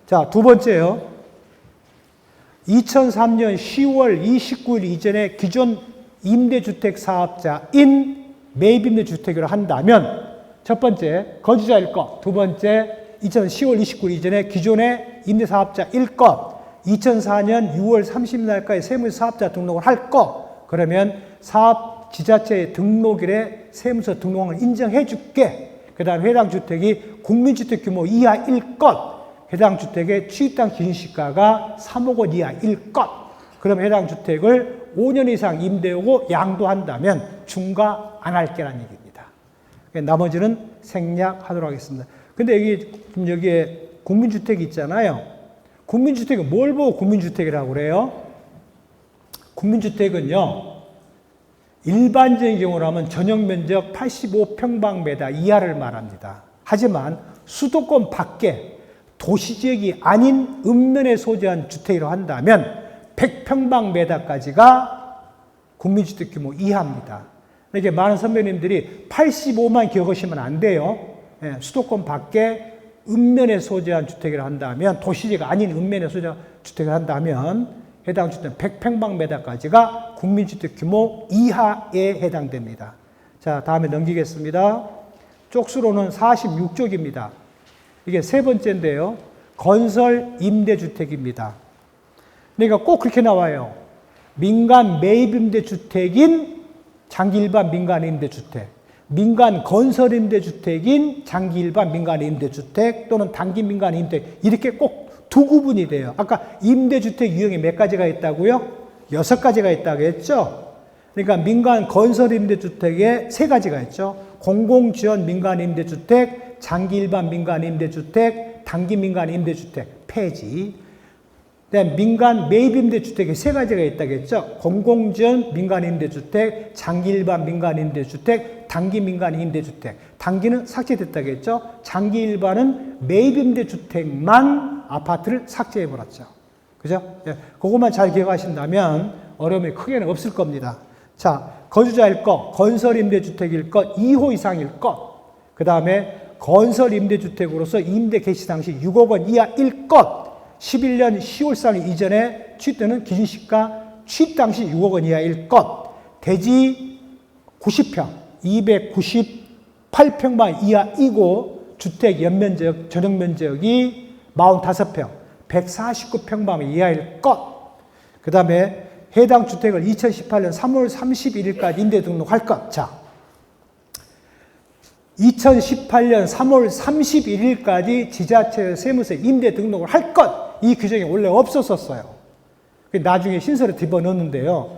자, 두 번째요. 2003년 10월 29일 이전에 기존 임대주택 사업자인 매입임대주택으로 한다면 첫 번째 거주자일 것, 두 번째 2010월 29일 이전에 기존의 임대사업자일 것, 2004년 6월 30일날까지 세무서 사업자 등록을 할 것, 그러면 사업 지자체의 등록일에 세무서 등록을 인정해 줄게. 그 다음에 해당 주택이 국민주택 규모 이하일 것, 해당 주택의 취득당 기준시가가 3억 원 이하일 것, 그럼 해당 주택을 5년 이상 임대하고 양도한다면 중과 안 할게라는 얘기입니다. 나머지는 생략하도록 하겠습니다. 근데 여기에 국민주택이 있잖아요. 국민주택은 뭘 보고 국민주택이라고 그래요? 국민주택은요, 일반적인 경우라면 전용면적 85평방미터 이하를 말합니다. 하지만 수도권 밖에 도시지역이 아닌 읍면에 소재한 주택이라고 한다면 100평방미터까지가 국민주택 규모 이하입니다. 이게 많은 선배님들이 85만 기억하시면 안 돼요. 수도권 밖에 읍면에 소재한 주택이라 한다면, 도시지가 아닌 읍면에 소재한 주택을 한다면 해당 주택 100평방미터까지가 국민주택 규모 이하에 해당됩니다. 자, 다음에 넘기겠습니다. 쪽수로는 46쪽입니다. 이게 세 번째인데요. 건설 임대주택입니다. 그러니까 꼭 그렇게 나와요. 민간 매입임대주택인 장기일반 민간임대주택, 민간 건설임대주택인 장기일반 민간임대주택 또는 단기 민간임대, 이렇게 꼭 두 구분이 돼요. 아까 임대주택 유형이 몇 가지가 있다고요? 6가지가 있다고 했죠? 그러니까 민간 건설임대주택에 3가지가 있죠. 공공지원 민간임대주택, 장기일반 민간임대주택, 단기 민간임대주택 폐지. 그다음 민간 매입임대주택에 3가지가 있다고 했죠. 공공지원 민간임대주택, 장기일반 민간임대주택, 단기 민간임대주택. 단기는 삭제됐다고 했죠. 장기일반은 매입임대주택만 아파트를 삭제해버렸죠. 그죠? 예, 그것만 잘 기억하신다면 어려움이 크게는 없을 겁니다. 자, 거주자일 것, 건설임대주택일 것, 2호 이상일 것. 그 다음에 건설임대주택으로서 임대 개시 당시 6억 원 이하일 것. 11년 10월 3일 이전에 취득되는 기준시가 취득 당시 6억 원 이하일 것. 대지 90평, 298평방 이하이고 주택 연면적, 전용면적이 45평, 149평방 이하일 것. 그 다음에 해당 주택을 2018년 3월 31일까지 임대 등록할 것. 자, 2018년 3월 31일까지 지자체 세무서에 임대 등록을 할 것. 이 규정이 원래 없었었어요. 나중에 신설에 집어넣었는데요.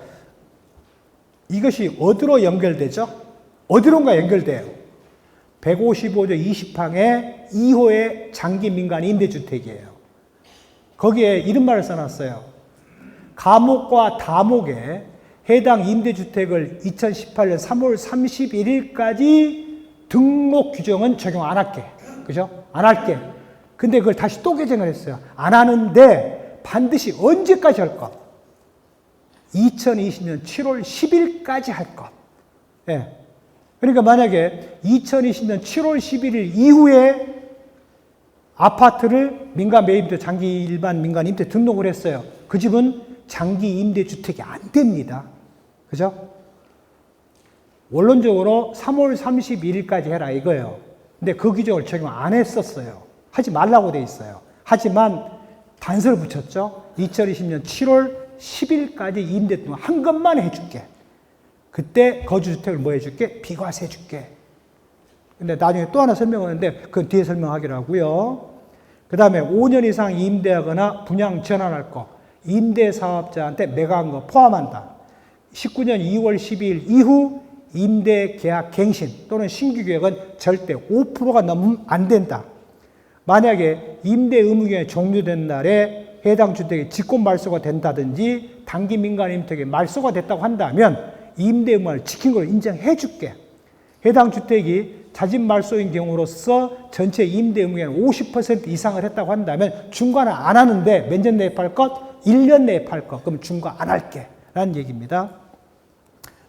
이것이 어디로 연결되죠? 어디론가 연결돼요. 155조 20항의 2호의 장기 민간 임대주택이에요. 거기에 이런 말을 써놨어요. 가목과 다목에 해당 임대주택을 2018년 3월 31일까지 등록 규정은 적용 안 할게. 그죠? 안 할게. 근데 그걸 다시 또 개정을 했어요. 안 하는데 반드시 언제까지 할 것? 2020년 7월 10일까지 할 것. 예. 그러니까 만약에 2020년 7월 11일 이후에 아파트를 민간 매입임대, 장기 일반 민간 임대 등록을 했어요. 그 집은 장기 임대주택이 안 됩니다. 그죠? 원론적으로 3월 31일까지 해라 이거예요. 근데 그 규정을 적용 안 했었어요. 하지 말라고 돼 있어요. 하지만 단서를 붙였죠. 2020년 7월 10일까지 임대 등록 한 것만 해줄게. 그때 거주주택을 뭐 해줄게? 비과세 해줄게. 근데 나중에 또 하나 설명하는데 그건 뒤에 설명하기로 하고요. 그 다음에 5년 이상 임대하거나 분양 전환할 거. 임대사업자한테 매각한 거 포함한다. 19년 2월 12일 이후 임대 계약 갱신 또는 신규 계약은 절대 5%가 넘으면 안 된다. 만약에 임대 의무기간이 종료된 날에 해당 주택이 직권 말소가 된다든지 단기 민간 임대주택이 말소가 됐다고 한다면 임대 의무를 지킨 걸 인정해 줄게. 해당 주택이 자진 말소인 경우로서 전체 임대 의무기간 50% 이상을 했다고 한다면 중과는 안 하는데 몇 년 내에 팔 것? 1년 내에 팔 것. 그럼 중과 안 할게. 라는 얘기입니다.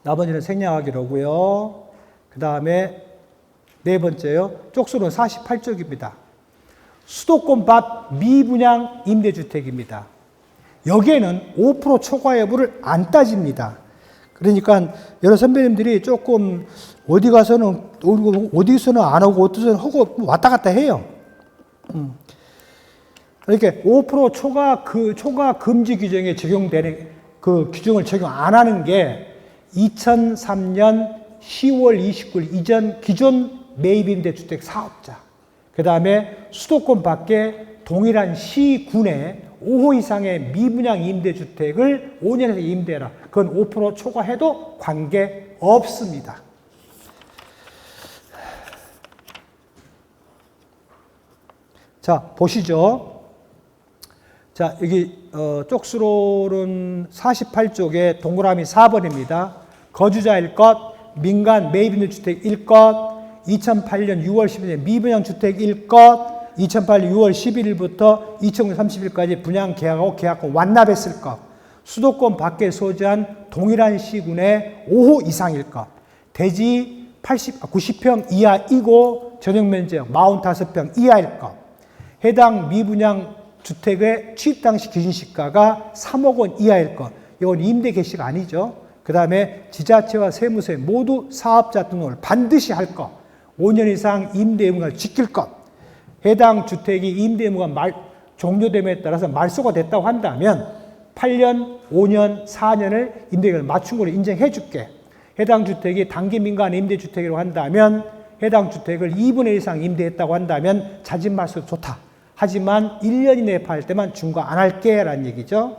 나머지는 생략하기로 하고요. 그 다음에 네 번째요. 쪽수는 48쪽입니다. 수도권 밖 미분양 임대주택입니다. 여기에는 5% 초과 여부를 안 따집니다. 그러니까 여러 선배님들이 조금 어디 가서는 어디서는 안 하고 어디서는 하고 왔다 갔다 해요. 이렇게 5% 초과 금지 규정에 적용되는 그 규정을 적용 안 하는 게 2003년 10월 29일 이전 기존 매입임대주택 사업자, 그 다음에 수도권 밖에 동일한 시군에 5호 이상의 미분양 임대주택을 5년에서 임대해라. 그건 5% 초과해도 관계 없습니다. 자, 보시죠. 자, 여기 쪽수로는 48쪽에 동그라미 4번입니다. 거주자일 것, 민간 매입임대주택 1것, 2008년 6월 10일 미분양 주택 1것, 2008년 6월 11일부터 2009년 30일까지 분양 계약하고 계약권 완납했을 것, 수도권 밖에 소재한 동일한 시군의 5호 이상일 것, 대지 90평 이하이고 전용면적 45평 이하일 것, 해당 미분양 주택의 취입 당시 기준시가가 3억 원 이하일 것, 이건 임대 개시가 아니죠. 그 다음에 지자체와 세무서에 모두 사업자 등록을 반드시 할 것, 5년 이상 임대 의무를 지킬 것, 해당 주택이 임대 의무가 종료됨에 따라서 말소가 됐다고 한다면 8년, 5년, 4년을 임대기간을 맞춘 걸로 인정해 줄게. 해당 주택이 단기 민간 임대주택이라고 한다면 해당 주택을 2분의 1 이상 임대했다고 한다면 자진 말소 좋다. 하지만 1년 이내에 팔 때만 중과 안 할게 라는 얘기죠.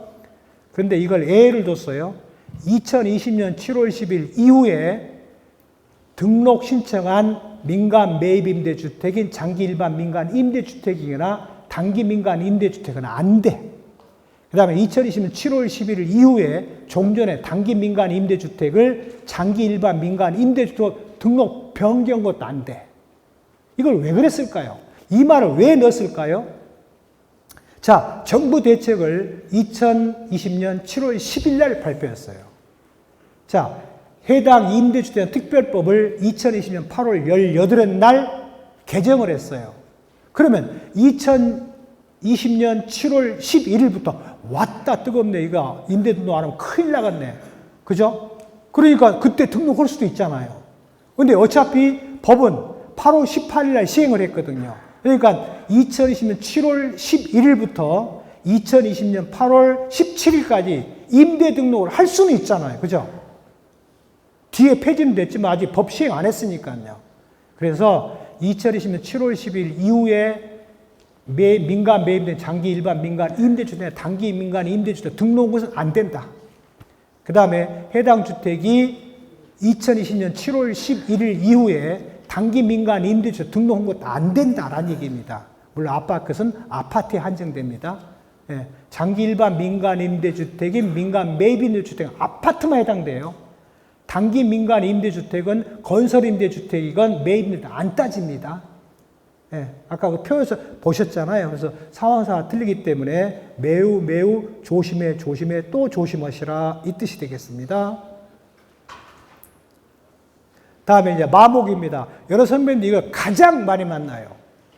그런데 이걸 예를 뒀어요. 2020년 7월 10일 이후에 등록 신청한 민간 매입 임대주택인 장기 일반 민간 임대주택이거나 단기 민간 임대주택은 안 돼. 그 다음에 2020년 7월 11일 이후에 종전에 단기 민간 임대주택을 장기 일반 민간 임대주택 등록 변경 것도 안 돼. 이걸 왜 그랬을까요? 이 말을 왜 넣었을까요? 자, 정부 대책을 2020년 7월 10일 날 발표했어요. 자, 해당 임대주택 특별법을 2020년 8월 18일 날 개정을 했어요. 그러면 2020년 7월 11일부터 왔다 뜨겁네. 이거 임대 등록 안 하면 큰일 나겠네. 그죠? 그러니까 그때 등록할 수도 있잖아요. 근데 어차피 법은 8월 18일 날 시행을 했거든요. 그러니까 2020년 7월 11일부터 2020년 8월 17일까지 임대 등록을 할 수는 있잖아요. 그죠? 뒤에 폐지는 됐지만 아직 법 시행 안 했으니까요. 그래서 2020년 7월 10일 이후에 민간 매입된 장기 일반 민간 임대주택, 단기 민간 임대주택 등록한 것은 안 된다. 그 다음에 해당 주택이 2020년 7월 11일 이후에 단기 민간 임대주택 등록한 것도 안 된다라는 얘기입니다. 물론 아파트는 아파트에 한정됩니다. 예, 장기 일반 민간 임대주택인 민간 매입 임대주택은 아파트만 해당돼요. 단기 민간 임대주택은 건설 임대주택이건 매입 임대주택 안 따집니다. 예, 아까 그 표에서 보셨잖아요. 그래서 상황사가 틀리기 때문에 매우 조심해 또 조심하시라 이 뜻이 되겠습니다. 다음에 이제 마목입니다. 여러 선배님들 이거 가장 많이 만나요.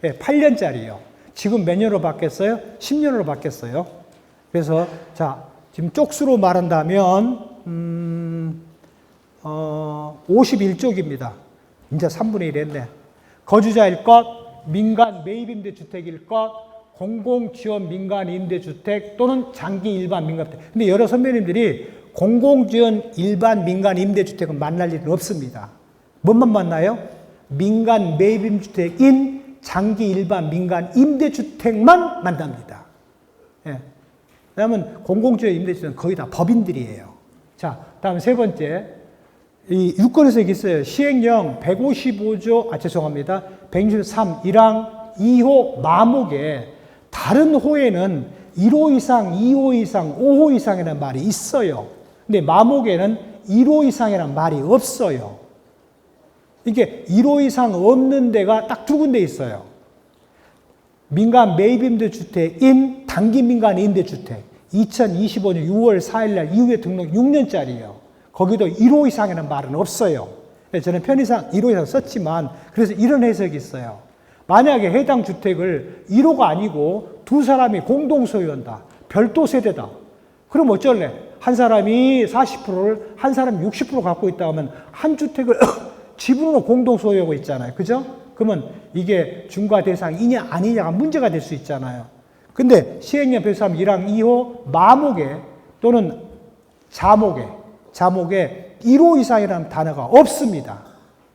예, 8년짜리요. 지금 몇 년으로 바뀌었어요? 10년으로 바뀌었어요. 그래서 자, 지금 쪽수로 말한다면 51쪽입니다. 이제 3분의 1 했네. 거주자일 것, 민간 매입임대주택일 것, 공공지원 민간 임대주택 또는 장기 일반 민간주택. 근데 여러 선배님들이 공공지원 일반 민간 임대주택은 만날 일은 없습니다. 뭐만 만나요? 민간 매입임대주택인 장기 일반 민간 임대주택만 만납니다. 예. 왜냐하면 공공지원 임대주택은 거의 다 법인들이에요. 자, 다음 세 번째. 이 유권에서 여기 있어요. 시행령 153 163 1항 2호 마목에 다른 호에는 1호 이상, 2호 이상, 5호 이상이라는 말이 있어요. 근데 마목에는 1호 이상이라는 말이 없어요. 이게 1호 이상 없는 데가 딱 두 군데 있어요. 민간 매입임대주택인 단기 민간 임대주택 2025년 6월 4일 날 이후에 등록 6년짜리예요. 거기도 1호 이상이라는 말은 없어요. 저는 편의상 1호 이상 썼지만 그래서 이런 해석이 있어요. 만약에 해당 주택을 1호가 아니고 두 사람이 공동 소유한다. 별도 세대다. 그럼 어쩔래? 한 사람이 40%를 한 사람이 60% 갖고 있다 하면 한 주택을 지분으로 공동 소유하고 있잖아요. 그죠? 그러면 이게 중과 대상이냐 아니냐가 문제가 될 수 있잖아요. 근데 시행령 103 1항 2호 마목에 또는 자목에 1호 이상이라는 단어가 없습니다.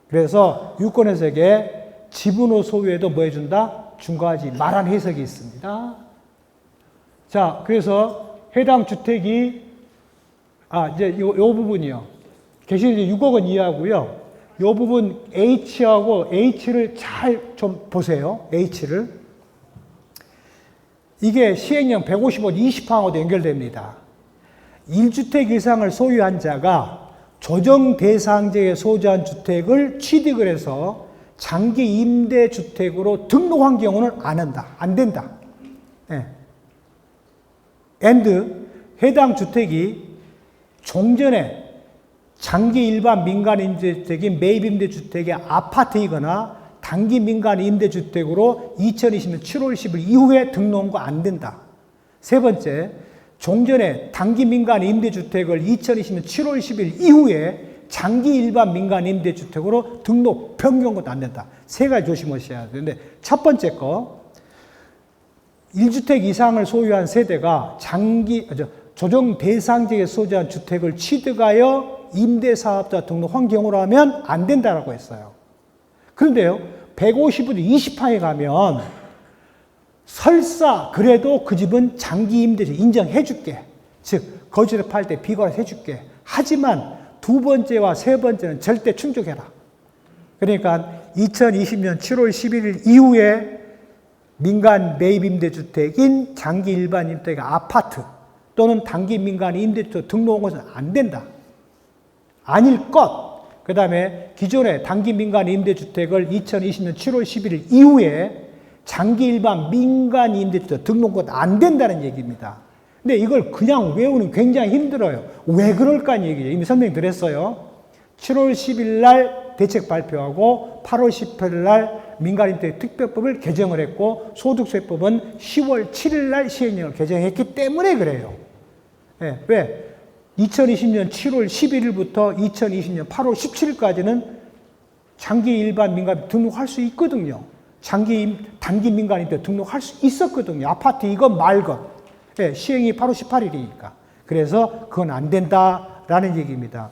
그래서 유권 해석에 지분으로 소유해도 뭐 해준다? 중과하지 말라는 해석이 있습니다. 자, 그래서 해당 주택이 이제 요 부분이요. 계시는 6억 원 이하고요. 요 부분 H하고 H를 잘 좀 보세요. H를. 이게 시행령 155 20항하고도 연결됩니다. 1주택 이상을 소유한 자가 조정 대상제에 소유한 주택을 취득을 해서 장기 임대 주택으로 등록한 경우는 안 한다. 안 된다. 네. and 해당 주택이 종전에 장기 일반 민간 임대주택인 매입 임대주택의 아파트이거나 단기 민간 임대주택으로 2020년 7월 10일 이후에 등록한 거 안 된다. 세 번째, 종전에 단기 민간 임대주택을 2020년 7월 10일 이후에 장기 일반 민간 임대주택으로 등록 변경한 것도 안 된다. 세 가지 조심하셔야 되는데 첫 번째 거, 1주택 이상을 소유한 세대가 조정 대상지에 소유한 주택을 취득하여 임대사업자 등록한 경우라면 안 된다라고 했어요. 그런데요, 150분 20항에 가면 설사 그래도 그 집은 장기 임대주 인정해 줄게. 즉, 거주를 팔 때 비과세 해줄게. 하지만 두 번째와 세 번째는 절대 충족해라. 그러니까 2020년 7월 11일 이후에 민간 매입 임대주택인 장기 일반 임대주택 아파트 또는 단기 민간 임대주택 등록한 것은 안 된다. 아닐 것. 그 다음에 기존의 단기 민간 임대주택을 2020년 7월 11일 이후에 장기 일반 민간 임대주택 등록은 안 된다는 얘기입니다. 근데 이걸 그냥 외우는 굉장히 힘들어요. 왜 그럴까 하는 얘기예요. 이미 설명드렸어요. 7월 10일 날 대책 발표하고 8월 18일 날 민간임대 특별법을 개정을 했고 소득세법은 10월 7일 날 시행령을 개정했기 때문에 그래요. 네, 왜? 2020년 7월 11일부터 2020년 8월 17일까지는 장기 일반 민간 등록할 수 있거든요. 단기 민간임대 등록할 수 있었거든요. 아파트 이건 말건. 네, 시행이 8월 18일이니까. 그래서 그건 안 된다라는 얘기입니다.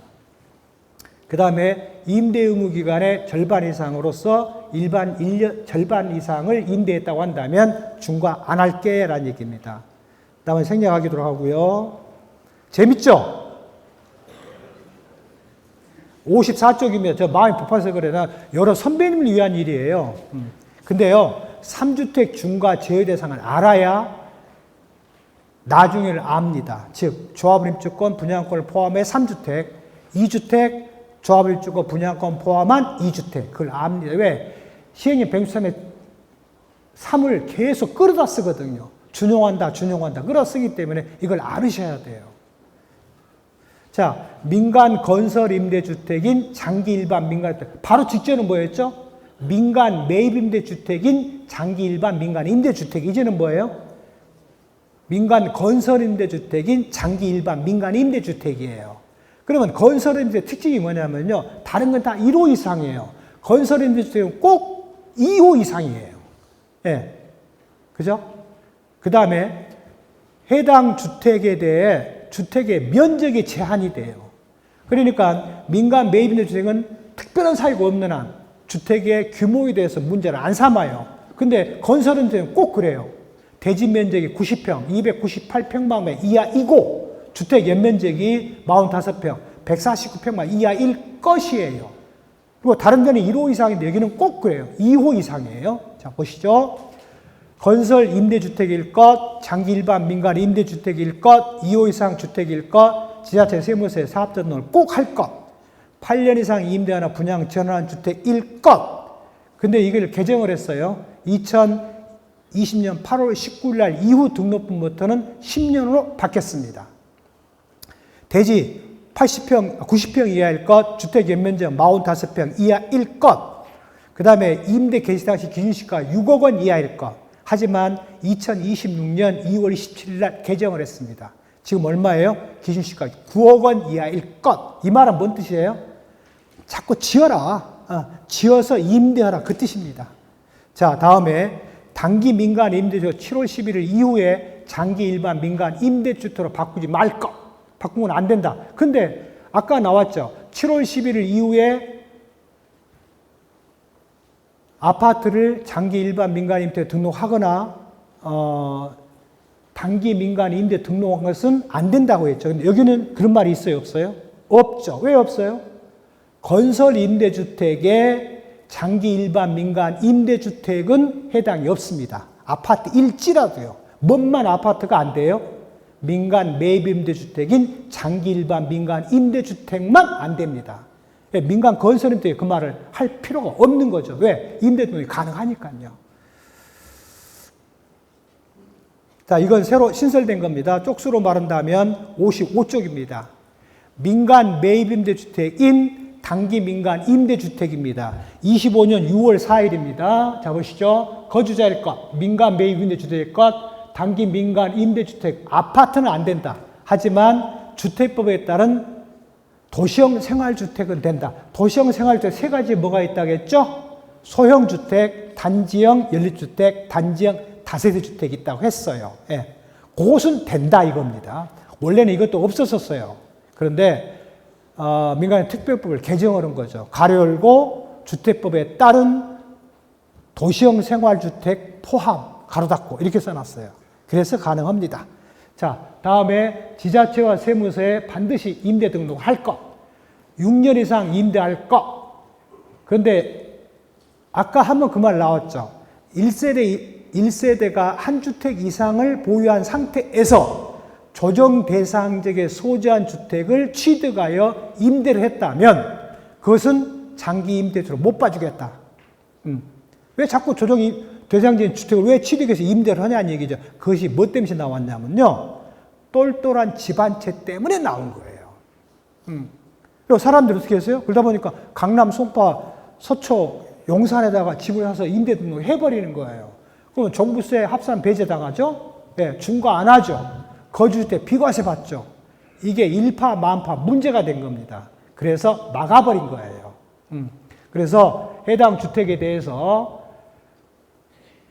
그 다음에 임대 의무 기간의 절반 이상으로서 일반 1년 절반 이상을 임대했다고 한다면 중과 안 할게 라는 얘기입니다. 다음에 생략하기로 하고요. 재밌죠? 54쪽이면 저 마음이 급해서 그래. 나 여러 선배님을 위한 일이에요. 근데요, 3주택 중과 제외 대상을 알아야 나중에를 압니다. 즉, 조합을 입주권, 분양권을 포함해 3주택, 2주택, 조합을 입주권, 분양권 포함한 2주택. 그걸 압니다. 왜? 시행령 163에 3을 계속 끌어다 쓰거든요. 준용한다. 끌어 쓰기 때문에 이걸 알으셔야 돼요. 자, 민간 건설 임대주택인 장기 일반 민간주택. 바로 직전은 뭐였죠? 민간 매입 임대주택인 장기 일반 민간 임대주택. 이제는 뭐예요? 민간 건설 임대주택인 장기 일반 민간 임대주택이에요. 그러면 건설 임대 특징이 뭐냐면요. 다른 건 다 1호 이상이에요. 건설 임대주택은 꼭 2호 이상이에요. 예. 네. 그죠? 그 다음에 해당 주택에 대해 주택의 면적이 제한이 돼요. 그러니까 민간 매입 임대주택은 특별한 사유가 없는 한 주택의 규모에 대해서 문제를 안 삼아요. 근데 건설 임대는 꼭 그래요. 대지 면적이 90평, 298평방미 이하이고 주택 연면적이 45평, 149평방 이하일 것이에요. 그리고 다른 데는 1호 이상인데 여기는 꼭 그래요. 2호 이상이에요. 자, 보시죠. 건설 임대주택일 것, 장기 일반 민간 임대주택일 것, 2호 이상 주택일 것, 지자체 세무세 사업자 등록을 꼭 할 것, 8년 이상 임대하나 분양 전환 주택일 것. 근데 이걸 개정을 했어요. 2020년 8월 19일 날 이후 등록분부터는 10년으로 바뀌었습니다. 대지 90평 이하일 것, 주택 연면적 45평 이하일 것. 그 다음에 임대 개시 당시 기준시가 6억 원 이하일 것. 하지만 2026년 2월 27일 날 개정을 했습니다. 지금 얼마예요? 기준시가 9억 원 이하일 것. 이 말은 뭔 뜻이에요? 자꾸 지어라. 지어서 임대하라. 그 뜻입니다. 자, 다음에 단기 민간 임대주택 7월 11일 이후에 장기 일반 민간 임대주택으로 바꾸지 말 것. 바꾸면 안 된다. 근데 아까 나왔죠. 7월 11일 이후에 아파트를 장기 일반 민간 임대 등록하거나 단기 민간 임대 등록한 것은 안 된다고 했죠. 근데 여기는 그런 말이 있어요, 없어요? 없죠. 왜 없어요? 건설 임대주택에 장기 일반 민간 임대주택은 해당이 없습니다. 아파트 일지라도요. 뭔만 아파트가 안 돼요? 민간 매입 임대주택인 장기 일반 민간 임대주택만 안 됩니다. 민간 건설임대에 그 말을 할 필요가 없는 거죠. 왜? 임대등록이 가능하니까요. 자, 이건 새로 신설된 겁니다. 쪽수로 말한다면 55쪽입니다. 민간 매입 임대주택인 단기 민간 임대주택입니다. 25년 6월 4일입니다. 자, 보시죠. 거주자일 것, 민간 매입 임대주택일 것, 단기 민간 임대주택, 아파트는 안 된다. 하지만 주택법에 따른 도시형 생활주택은 된다. 도시형 생활주택 세 가지 뭐가 있다겠죠? 소형주택, 단지형 연립주택, 단지형 다세대주택이 있다고 했어요. 예. 그것은 된다 이겁니다. 원래는 이것도 없었었어요. 그런데 민간의 특별법을 개정하는 거죠. 가로 열고 주택법에 따른 도시형 생활주택 포함 가로 닫고 이렇게 써놨어요. 그래서 가능합니다. 자, 다음에 지자체와 세무서에 반드시 임대 등록할 것. 6년 이상 임대할 것. 그런데 아까 한번 그 말 나왔죠. 1세대가 한 주택 이상을 보유한 상태에서 조정 대상지역에 소재한 주택을 취득하여 임대를 했다면 그것은 장기 임대주로 못 봐주겠다. 왜 자꾸 조정 대상지역 주택을 왜 취득해서 임대를 하냐는 얘기죠. 그것이 뭐 때문에 나왔냐면요. 똘똘한 집안채 때문에 나온 거예요. 그리고 사람들이 어떻게 했어요? 그러다 보니까 강남, 송파, 서초, 용산에다가 집을 사서 임대 등록을 해버리는 거예요. 그러면 종부세 합산 배제당하죠? 네, 중과 안 하죠. 거주주택 비과세 받죠. 이게 일파만파 문제가 된 겁니다. 그래서 막아버린 거예요. 그래서 해당 주택에 대해서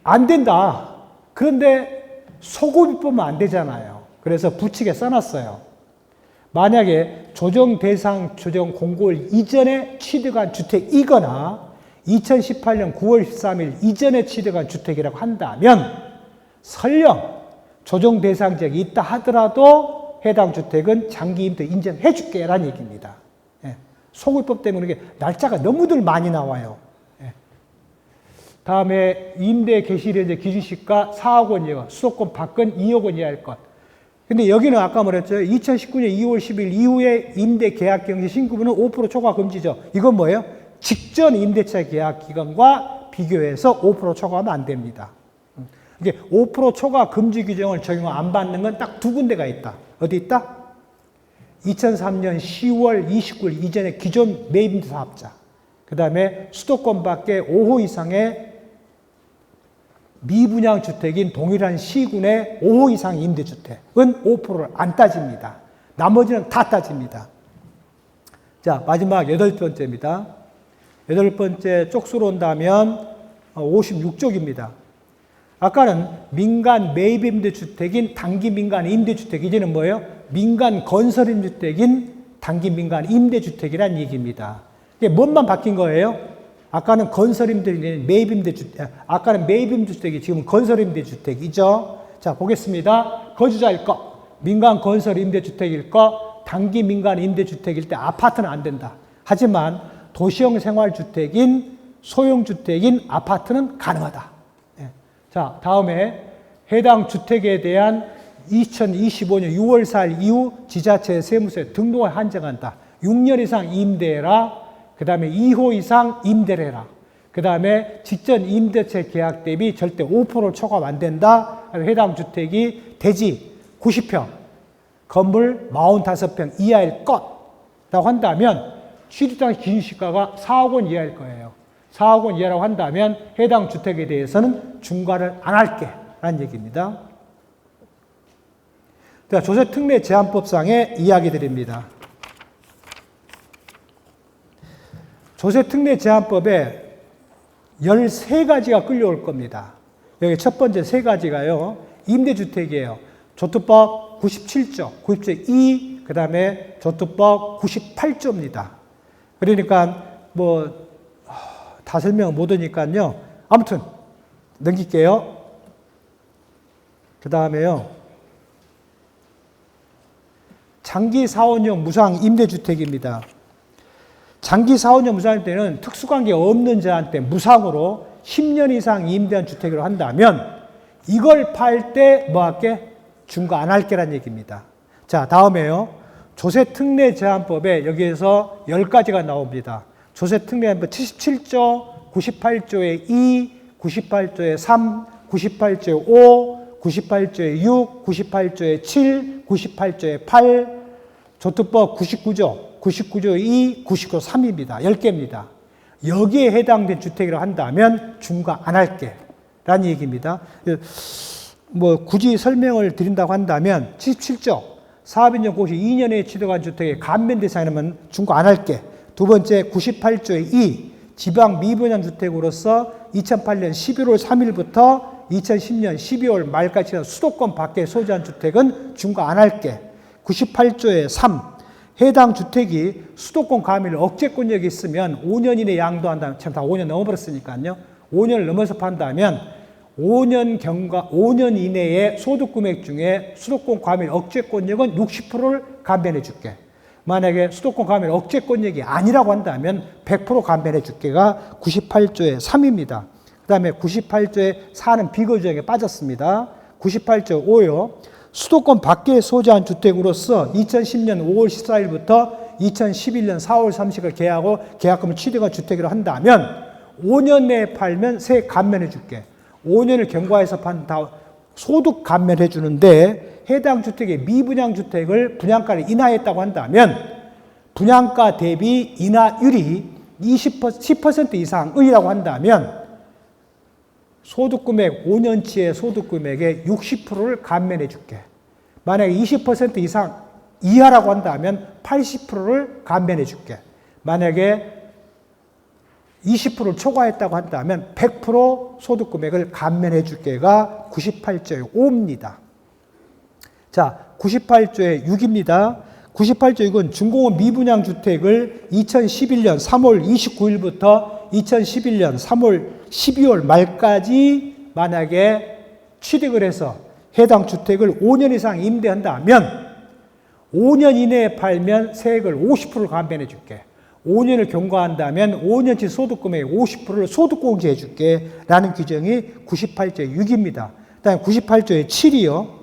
안 된다. 그런데 소급이 보면 안 되잖아요. 그래서 부칙에 써놨어요. 만약에 조정 대상 조정 공고일 이전에 취득한 주택이거나 2018년 9월 13일 이전에 취득한 주택이라고 한다면 설령 조정 대상 지역이 있다 하더라도 해당 주택은 장기 임대 인정해 줄게 라는 얘기입니다. 예. 소급법 때문에 이게 날짜가 너무들 많이 나와요. 예. 다음에 임대 개시일의 기준시가 4억 원 이하, 수도권 밖은 2억 원 이하일 것. 근데 여기는 아까 말했죠. 2019년 2월 10일 이후에 임대 계약 경시 신고분은 5% 초과 금지죠. 이건 뭐예요? 직전 임대차 계약 기간과 비교해서 5% 초과하면 안 됩니다. 이게 5% 초과 금지 규정을 적용 안 받는 건 딱 두 군데가 있다. 어디 있다? 2003년 10월 29일 이전에 기존 매입임대 사업자. 그 다음에 수도권 밖에 5호 이상의 미분양 주택인 동일한 시군의 5호 이상 임대주택은 5%를 안 따집니다. 나머지는 다 따집니다. 자, 마지막 8번째입니다. 8번째 쪽수로 온다면 56쪽입니다. 아까는 민간 매입 임대주택인 단기 민간 임대주택, 이제는 뭐예요? 민간 건설 임대주택인 단기 민간 임대주택이란 얘기입니다. 이게 뭔만 바뀐 거예요? 아까는 건설 임대주택, 매입 임대주택, 아까는 매입 임대주택이 지금 건설 임대주택이죠. 자, 보겠습니다. 거주자일 것, 민간 건설 임대주택일 것, 단기 민간 임대주택일 때 아파트는 안 된다. 하지만 도시형 생활주택인 소형주택인 아파트는 가능하다. 예. 자, 다음에 해당 주택에 대한 2025년 6월 4일 이후 지자체 세무서에 등록을 한정한다. 6년 이상 임대해라. 그 다음에 2호 이상 임대를 해라. 그 다음에 직전 임대차 계약 대비 절대 5% 초과 안 된다. 해당 주택이 대지 90평, 건물 45평 이하일 것라고 한다면 취득당 기준시가가 4억 원 이하일 거예요. 4억 원 이하라고 한다면 해당 주택에 대해서는 중과를 안 할게 라는 얘기입니다. 자, 조세특례 제한법상의 이야기들입니다. 조세특례 제한법에 13가지가 끌려올 겁니다. 여기 첫 번째 3가지가요. 임대주택이에요. 조특법 97조, 90조 2, 그 다음에 조특법 98조입니다. 그러니까 다 설명 못 하니까요. 아무튼 넘길게요. 그 다음에요. 장기 4~5년 무상 임대주택입니다. 장기 4~5년 무상일 때는 특수관계 없는 자한테 무상으로 10년 이상 임대한 주택으로 한다면 이걸 팔 때 뭐 할게? 중과 안 할게라는 얘기입니다. 자, 다음에요. 조세특례 제한법에 여기에서 10가지가 나옵니다. 조세특례법 77조, 98조의 2, 98조의 3, 98조의 5, 98조의 6, 98조의 7, 98조의 8, 조특법 99조, 99조의 2, 99조 3입니다. 10개입니다. 여기에 해당된 주택이라고 한다면 중과 안 할게 라는 얘기입니다. 굳이 설명을 드린다고 한다면 77조 사업인정 고시 2년에 취득한 주택의 감면 대상이라면 중과 안 할게. 두 번째 98조의 2 지방 미분양 주택으로서 2008년 11월 3일부터 2010년 12월 말까지 수도권 밖에 소지한 주택은 중과 안 할게. 98조의 3 해당 주택이 수도권 가밀 억제권력이 있으면 5년 이내 양도한다면 참 다 5년 넘어버렸으니까요. 5년을 넘어서 판다면 5년 이내의 소득 금액 중에 수도권 과밀 억제권력은 60%를 감면해 줄게. 만약에 수도권 과밀 억제권력이 아니라고 한다면 100% 감면해 줄게가 98조의 3입니다. 그 다음에 98조의 4는 비거주역에 빠졌습니다. 98조 5요. 수도권 밖에 소지한 주택으로서 2010년 5월 14일부터 2011년 4월 30일 계약하고 계약금을 취득한 주택이라고 한다면 5년 내에 팔면 세액 감면해 줄게. 5년을 경과해서 판다 소득 감면해 주는데 해당 주택의 미분양 주택을 분양가를 인하했다고 한다면 분양가 대비 인하율이 10% 이상이라고 한다면 소득금액 5년치의 소득금액의 60%를 감면해 줄게. 만약에 20% 이상 이하라고 한다면 80%를 감면해 줄게. 만약에 20%를 초과했다고 한다면 100% 소득금액을 감면해 줄게가 98조의 5입니다. 자, 98조의 6입니다. 98조 6은 준공업 미분양 주택을 2011년 3월 29일부터 2011년 3월 12월 말까지 만약에 취득을 해서 해당 주택을 5년 이상 임대한다면 5년 이내에 팔면 세액을 50%를 감면해 줄게. 5년을 경과한다면 5년치 소득금액의 50%를 소득공제해 줄게 라는 규정이 98조의 6입니다. 그 다음에 98조의 7이요.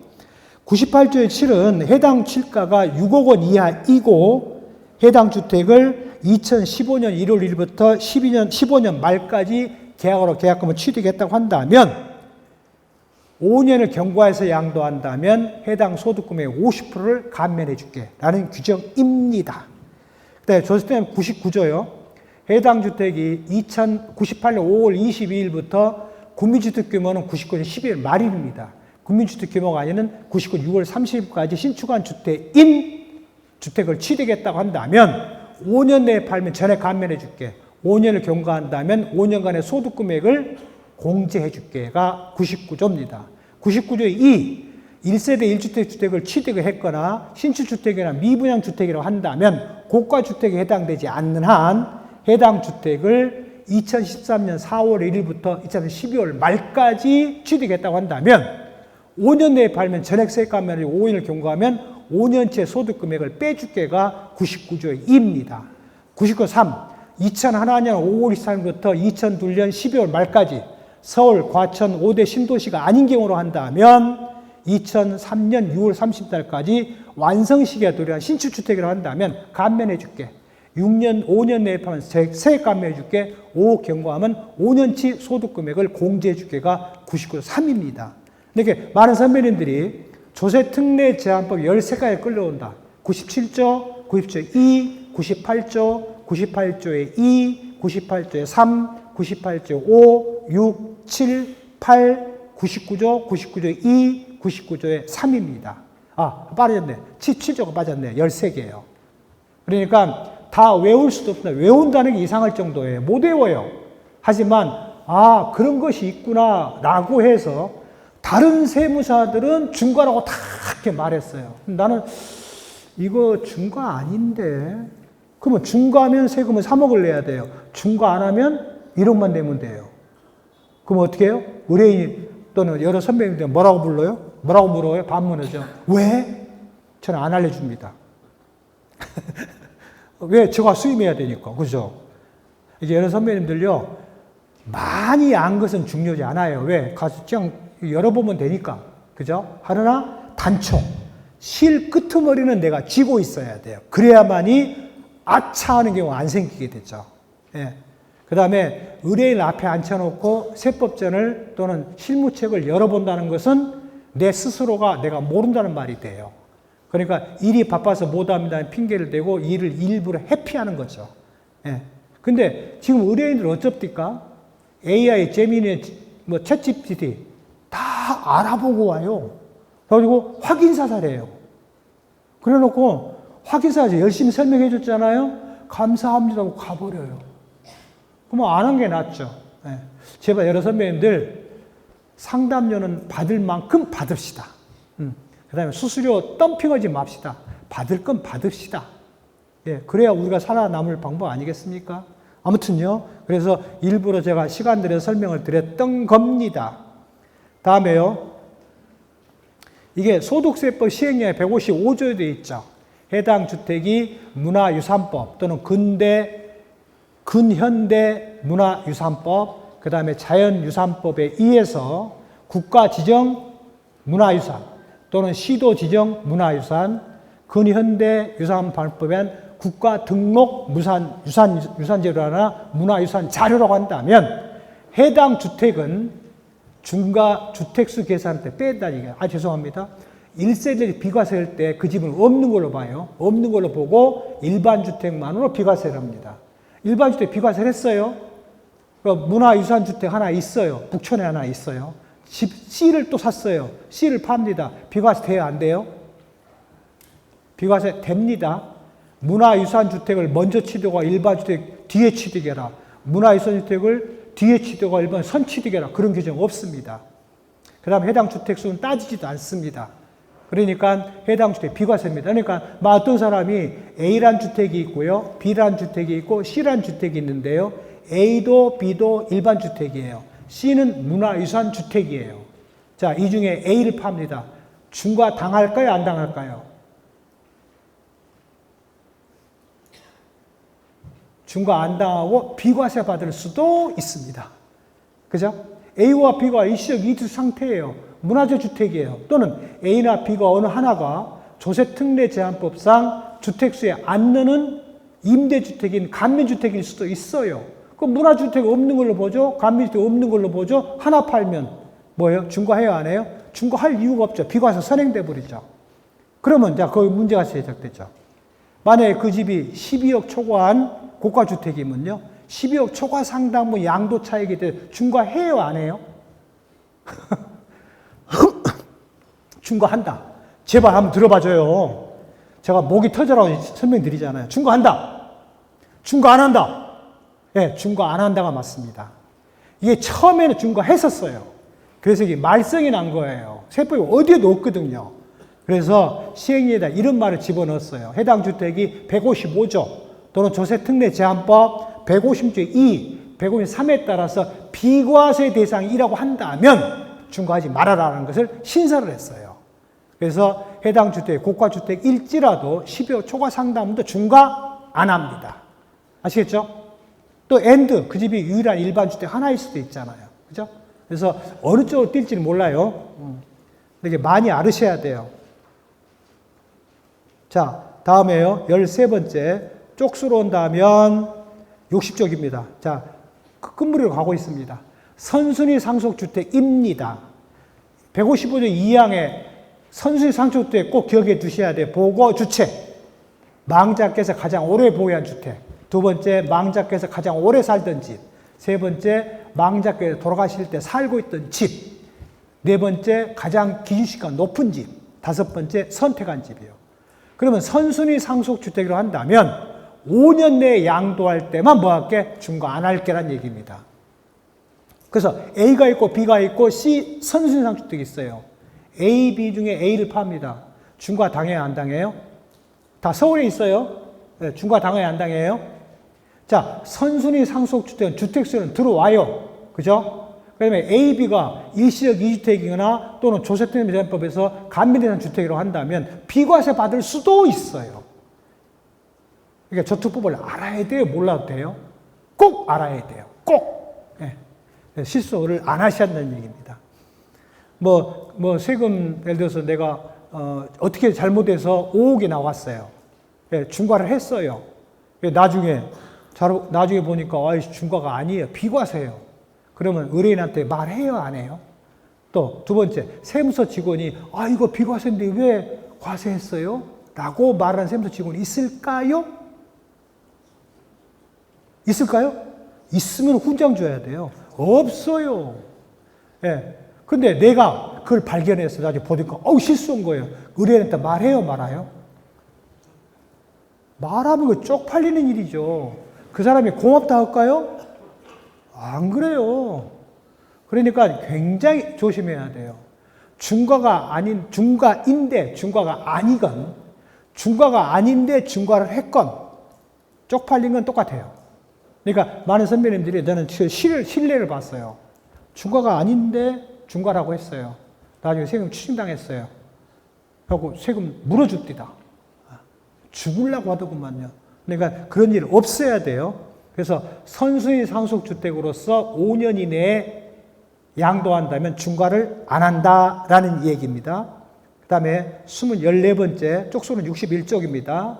98조의 7은 해당 출가가 6억 원 이하이고 해당 주택을 2015년 1월 1일부터 15년 말까지 계약으로 계약금을 취득했다고 한다면 5년을 경과해서 양도한다면 해당 소득금액의 50%를 감면해 줄게 라는 규정입니다. 네, 조세특례 99조요. 해당 주택이 2098년 5월 22일부터 국민주택 규모는 99년 12월 말일입니다. 국민주택 규모가 아니는 99년 6월 30일까지 신축한 주택을 취득했다고 한다면 5년 내에 팔면 전액 감면해 줄게. 5년을 경과한다면 5년간의 소득금액을 공제해 줄게가 99조입니다. 99조의 2. 1세대 1주택 주택을 취득을 했거나 신축주택이나 미분양 주택이라고 한다면 고가주택에 해당되지 않는 한 해당 주택을 2013년 4월 1일부터 2013년 12월 말까지 취득했다고 한다면 5년 내에 팔면 전액세액 감면을 5년을 경과하면 5년치의 소득금액을 빼줄게가 99조의 2입니다. 99조 3. 2001년 5월 23일부터 2002년 12월 말까지 서울, 과천, 5대 신도시가 아닌 경우로 한다면 2003년 6월 30일까지 완성시기가 도래한 신축주택이라고 한다면 감면해 줄게. 5년 내에 팔면 세액 감면해 줄게. 5억 경과하면 5년치 소득금액을 공제해 줄게가 99조 3입니다. 이렇게 많은 선배님들이 조세특례 제한법 13가지에 끌려온다. 97조, 90조 2, 98조, 98조의 2, 98조의 3, 98조 5, 6, 7, 8, 99조, 99조 2, 99조의 3입니다. 빠졌네. 7조가 빠졌네. 13개예요. 그러니까 다 외울 수도 없다. 외운다는 게 이상할 정도예요. 못 외워요. 하지만 그런 것이 있구나 라고 해서 다른 세무사들은 중과라고 다 이렇게 말했어요. 나는 이거 중과 아닌데, 그러면 중과하면 세금을 3억을 내야 돼요. 중과 안 하면 1억만 내면 돼요. 그럼 어떻게 해요? 의뢰인 또는 여러 선배님들 뭐라고 불러요? 뭐라고 물어요? 반문하죠. 왜? 저는 안 알려줍니다. 왜? 제가 수임해야 되니까. 그죠? 이제 여러 선배님들요, 많이 안 것은 중요하지 않아요. 왜? 가서 그냥 열어보면 되니까. 그죠? 하나, 단총. 실 끄트머리는 내가 쥐고 있어야 돼요. 그래야만이 아차 하는 경우가 안 생기게 되죠. 예. 그 다음에 의뢰인 앞에 앉혀놓고 세법전을 또는 실무책을 열어본다는 것은 내 스스로가 내가 모른다는 말이 돼요. 그러니까 일이 바빠서 못합니다는 핑계를 대고 일을 일부러 회피하는 거죠. 예. 근데 지금 의뢰인들 어쩝니까? AI, 제미니, 챗GPT 다 알아보고 와요. 그리고 확인사살해요. 그래 놓고 확인사살 열심히 설명해 줬잖아요. 감사합니다 하고 가버려요. 그러면 안 한 게 낫죠. 네. 제발 여러 선배님들 상담료는 받을 만큼 받읍시다. 그 다음에 수수료 덤핑하지 맙시다. 받을 건 받읍시다. 예, 그래야 우리가 살아남을 방법 아니겠습니까? 아무튼요. 그래서 일부러 제가 시간 들여 설명을 드렸던 겁니다. 다음에요. 이게 소득세법 시행령에 155조에 되어 있죠. 해당 주택이 문화유산법 또는 근현대 문화유산법, 그 다음에 자연유산법에 의해서 국가 지정 문화유산 또는 시도 지정 문화유산, 근현대 유산법엔 국가 등록 유산재료나 문화유산 자료라고 한다면 해당 주택은 중과 주택수 계산할 때 뺀다니까요. 죄송합니다. 1세대 비과세할 때 그 집은 없는 걸로 봐요. 없는 걸로 보고 일반 주택만으로 비과세를 합니다. 일반 주택 비과세를 했어요. 문화유산 주택 하나 있어요. 북촌에 하나 있어요. 집 C를 또 샀어요. C를 팝니다. 비과세 돼요? 안 돼요? 비과세 됩니다. 문화유산 주택을 먼저 취득하고 일반 주택 뒤에 취득해라. 문화유산 주택을 뒤에 취득하고 일반 선취득해라. 그런 규정 없습니다. 그 다음에 해당 주택수는 따지지도 않습니다. 그러니까 해당 주택 비과세입니다. 그러니까 어떤 사람이 A란 주택이 있고요. B란 주택이 있고 C란 주택이 있는데요. A도 B도 일반 주택이에요. C는 문화유산 주택이에요. 자, 이 중에 A를 팝니다. 중과 당할까요? 안 당할까요? 중과 안 당하고 비과세 받을 수도 있습니다. 그죠? A와 B가 일시적 이주 상태예요. 문화재 주택이에요. 또는 A나 B가 어느 하나가 조세특례제한법상 주택수에 안 넣는 임대주택인 간민주택일 수도 있어요. 그럼 문화주택 없는 걸로 보죠? 간민주택 없는 걸로 보죠? 하나 팔면 뭐예요? 중과해요? 안 해요? 중과할 이유가 없죠. 비과세 선행돼 버리죠. 그러면 거기 문제가 시작되죠. 만약에 그 집이 12억 초과한 고가주택이면요. 12억 초과 상당 양도 차익이 돼 중과해요? 안 해요? 중과한다. 제발 한번 들어봐줘요. 제가 목이 터져라고 설명드리잖아요. 중과한다. 중과 안 한다. 네, 중과 안 한다가 맞습니다. 이게 처음에는 중과했었어요. 그래서 이게 말썽이 난 거예요. 세법이 어디에도 없거든요. 그래서 시행령에다 이런 말을 집어넣었어요. 해당 주택이 155조 또는 조세특례제한법 150조 2, 153에 따라서 비과세 대상이라고 한다면 중과하지 말아라는 것을 신설을 했어요. 그래서 해당 주택, 고가주택일지라도 12억 초과 상담도 중과 안 합니다. 아시겠죠? 또 그 집이 유일한 일반 주택 하나일 수도 있잖아요. 그죠? 그래서 어느 쪽으로 뛸지는 몰라요. 이게 많이 알으셔야 돼요. 자, 다음에요. 13번째. 쪽수로 온다면 60쪽입니다. 자, 끝무리로 가고 있습니다. 선순위 상속주택입니다. 155조 2항에 선순위 상속주택 꼭 기억해 두셔야 돼요. 보고 주체. 망자께서 가장 오래 보유한 주택. 두 번째, 망자께서 가장 오래 살던 집. 세 번째, 망자께서 돌아가실 때 살고 있던 집. 네 번째, 가장 기준시가 높은 집. 다섯 번째, 선택한 집이에요. 그러면 선순위 상속주택으로 한다면 5년 내에 양도할 때만 뭐 할게? 중과 안 할게란 얘기입니다. 그래서 A가 있고 B가 있고 C 선순위 상속주택이 있어요. A, B 중에 A를 팝니다. 중과 당해야 안 당해요? 다 서울에 있어요. 네, 중과 당해야 안 당해요? 자, 선순위 상속주택은 주택수는 들어와요. 그죠? 그다음에 A, B가 일시적 2주택이거나 또는 조세특례법에서 감면대상 주택이라고 한다면 비과세 받을 수도 있어요. 그러니까 저축법을 알아야 돼요? 몰라도 돼요? 꼭 알아야 돼요. 꼭! 네. 실수를 안 하셔야 한다는 얘기입니다. 세금, 예를 들어서 내가, 어떻게 잘못해서 5억이 나왔어요. 네, 중과를 했어요. 나중에 보니까, 중과가 아니에요. 비과세예요. 그러면 의뢰인한테 말해요, 안 해요? 또 두 번째, 세무서 직원이, 이거 비과세인데 왜 과세했어요? 라고 말하는 세무서 직원이 있을까요? 있을까요? 있으면 훈장 줘야 돼요. 없어요. 예. 근데 내가 그걸 발견해서 나중에 보니까, 실수한 거예요. 의뢰인한테 말해요, 말아요? 말하면 그 쪽팔리는 일이죠. 그 사람이 고맙다 할까요? 안 그래요. 그러니까 굉장히 조심해야 돼요. 중과인데 중과가 아니건, 중과가 아닌데 중과를 했건, 쪽팔린 건 똑같아요. 그러니까 많은 선배님들이 저는 신뢰를 봤어요. 중과가 아닌데 중과라고 했어요. 나중에 세금 추징당했어요. 하고 세금 물어줍디다. 죽으려고 하더구만요. 그러니까 그런 일 없어야 돼요. 그래서 선순위 상속주택으로서 5년 이내에 양도한다면 중과를 안 한다라는 얘기입니다. 그 다음에 14번째, 쪽수는 61쪽입니다.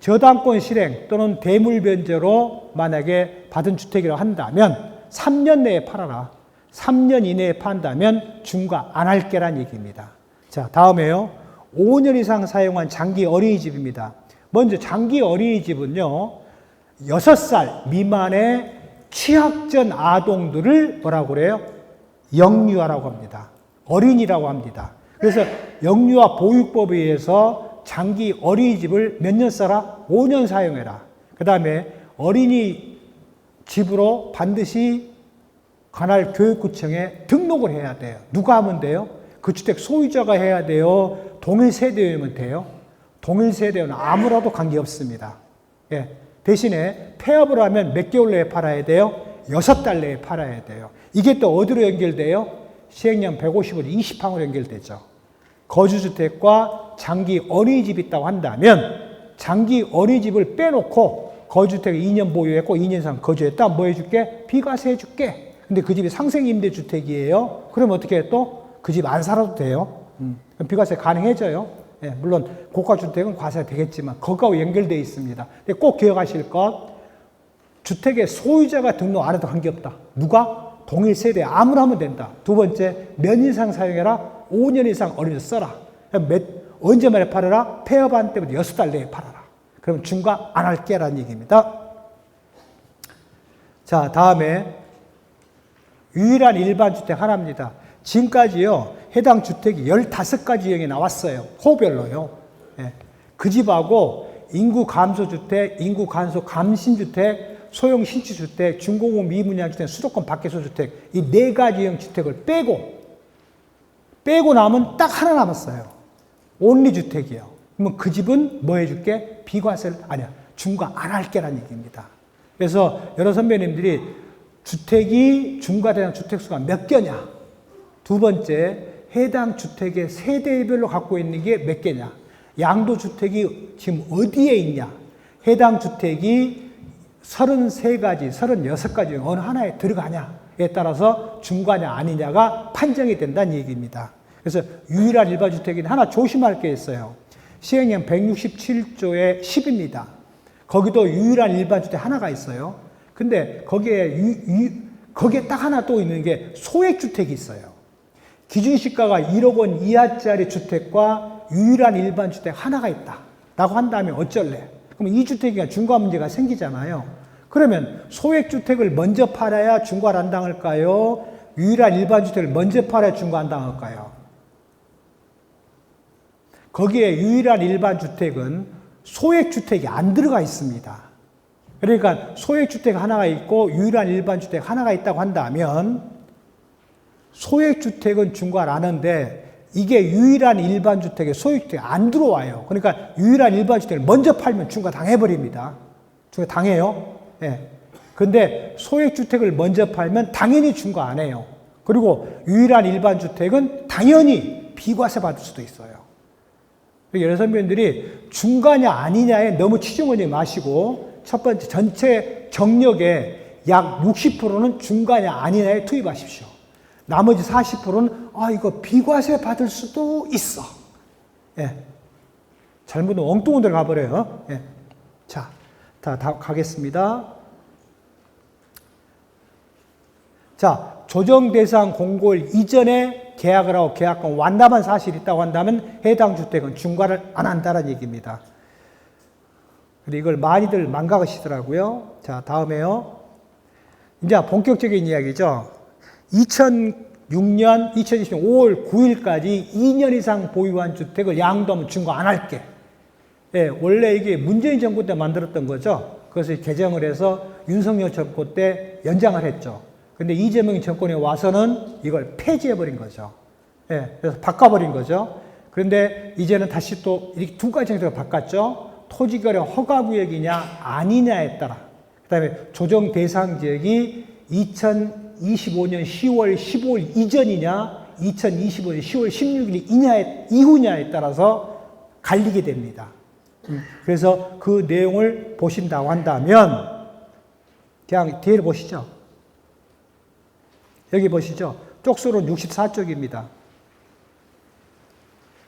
저당권 실행 또는 대물 변제로 만약에 받은 주택이라고 한다면 3년 내에 팔아라. 3년 이내에 판다면 중과 안 할게란 얘기입니다. 자, 다음에요. 5년 이상 사용한 장기 어린이집입니다. 먼저 장기 어린이집은요. 6살 미만의 취학전 아동들을 뭐라고 그래요? 영유아라고 합니다. 어린이라고 합니다. 그래서 영유아 보육법에 의해서 장기 어린이집을 몇 년 써라? 5년 사용해라. 그 다음에 어린이집으로 반드시 관할 교육구청에 등록을 해야 돼요. 누가 하면 돼요? 그 주택 소유자가 해야 돼요? 동일 세대면 돼요? 동일 세대는 아무라도 관계없습니다. 예. 대신에 폐업을 하면 몇 개월 내에 팔아야 돼요? 6달 내에 팔아야 돼요. 이게 또 어디로 연결돼요? 시행령 150을 20항으로 연결되죠. 거주주택과 장기 어린이집이 있다고 한다면 장기 어린이집을 빼놓고 거주주택을 2년 보유했고 2년 이상 거주했다. 뭐 해줄게? 비과세 해줄게. 근데 그 집이 상생임대주택이에요. 그럼 어떻게 해? 또 그 집 안 살아도 돼요. 그럼 비과세 가능해져요. 예, 물론 고가주택은 과세가 되겠지만 그거하고 연결되어 있습니다. 근데 꼭 기억하실 것, 주택의 소유자가 등록 안 해도 관계없다. 누가? 동일 세대 아무나 하면 된다. 두 번째, 몇 년 이상 사용해라. 5년 이상 어린이집 써라. 언제 만에 팔아라? 폐업한 때부터 6달 내에 팔아라. 그럼 중과 안 할게라는 얘기입니다. 자, 다음에 유일한 일반 주택 하나입니다. 지금까지요, 해당 주택이 15가지 유형이 나왔어요. 호별로요. 예. 그 집하고 인구 감소주택, 인구 감소 감신주택, 소형 신축주택, 중공업 미분양주택, 수도권 밖에서 주택, 이 4가지 유형 주택을 빼고 나면 딱 하나 남았어요. 온리 주택이요. 그러면 그 집은 뭐 해줄게? 비과세를, 중과 안 할게라는 얘기입니다. 그래서 여러 선배님들이 주택이 중과대상 주택수가 몇 개냐? 두 번째, 해당 주택의 세대별로 갖고 있는 게 몇 개냐? 양도주택이 지금 어디에 있냐? 해당 주택이 33가지, 36가지 중 어느 하나에 들어가냐에 따라서 중과냐 아니냐가 판정이 된다는 얘기입니다. 그래서 유일한 일반주택인 하나 조심할 게 있어요. 시행령 167조의 10입니다. 거기도 유일한 일반주택 하나가 있어요. 근데 거기에 딱 하나 또 있는 게 소액주택이 있어요. 기준시가가 1억 원 이하짜리 주택과 유일한 일반 주택 하나가 있다 라고 한다면 어쩔래? 그럼 이 주택이 중과 문제가 생기잖아요. 그러면 소액주택을 먼저 팔아야 중과를 안 당할까요? 유일한 일반주택을 먼저 팔아야 중과 안 당할까요? 거기에 유일한 일반주택은 소액주택이 안 들어가 있습니다. 그러니까 소액주택 하나가 있고 유일한 일반주택 하나가 있다고 한다면 소액주택은 중과를 안 하는데 이게 유일한 일반주택에 소액주택이 안 들어와요. 그러니까 유일한 일반주택을 먼저 팔면 중과 당해버립니다. 중과 당해요. 예. 근데 소액주택을 먼저 팔면 당연히 중과 안 해요. 그리고 유일한 일반주택은 당연히 비과세 받을 수도 있어요. 여러 선배님들이 중과냐 아니냐에 너무 치중하지 마시고 첫 번째 전체 경력의 약 60%는 중과냐 아니냐에 투입하십시오. 나머지 40%는 이거 비과세 받을 수도 있어. 예. 잘못하면 엉뚱한 데로 가버려요. 예. 자, 다 가겠습니다. 자, 조정 대상 공고일 이전에 계약을 하고 계약권 완납한 사실이 있다고 한다면 해당 주택은 중과를 안 한다는 얘기입니다. 그리고 이걸 많이들 망각하시더라고요. 자, 다음에요. 이제 본격적인 이야기죠. 2006년, 2020년 5월 9일까지 2년 이상 보유한 주택을 양도하면 중과 안 할게. 예, 원래 이게 문재인 정부 때 만들었던 거죠. 그것을 개정을 해서 윤석열 정부 때 연장을 했죠. 근데 이재명 정권에 와서는 이걸 폐지해버린 거죠. 예, 그래서 바꿔버린 거죠. 그런데 이제는 다시 또 이렇게 두 가지 정도로 바꿨죠. 토지거래 허가구역이냐 아니냐에 따라. 그 다음에 조정 대상 지역이 2025년 10월 15일 이전이냐 2025년 10월 16일 이후냐에 따라서 갈리게 됩니다. 그래서 그 내용을 보신다고 한다면 그냥 뒤를 보시죠. 여기 보시죠. 쪽수로는 64쪽입니다.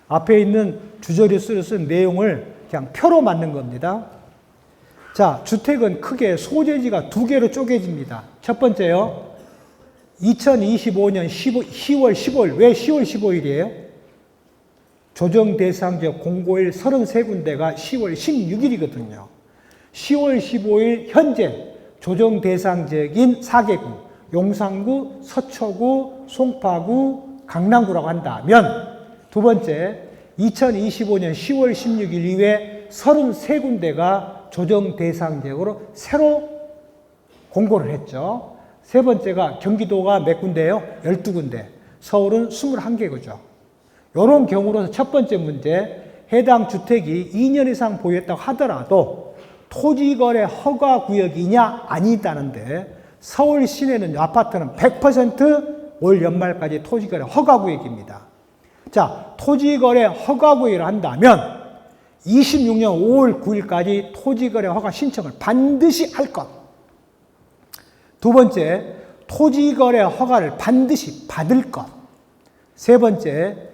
앞에 있는 주저리수를 쓴 내용을 그냥 표로 만든 겁니다. 자, 주택은 크게 소재지가 두 개로 쪼개집니다. 첫 번째요. 2025년 10월 15일. 왜 10월 15일이에요? 조정 대상 지역 공고일 33군데가 10월 16일이거든요. 10월 15일 현재 조정 대상 지역인 4개구. 용산구, 서초구, 송파구, 강남구라고 한다면 두 번째 2025년 10월 16일 이후에 33군데가 조정 대상 지역으로 새로 공고를 했죠. 세 번째가 경기도가 몇 군데예요? 12군데. 서울은 21개구죠. 이런 경우로서 첫 번째 문제, 해당 주택이 2년 이상 보유했다고 하더라도 토지거래 허가구역이냐 아니다는데 서울 시내는 아파트는 100% 올 연말까지 토지거래 허가구역입니다. 자, 토지거래 허가구역을 한다면 26년 5월 9일까지 토지거래 허가 신청을 반드시 할 것. 두 번째, 토지거래 허가를 반드시 받을 것. 세 번째,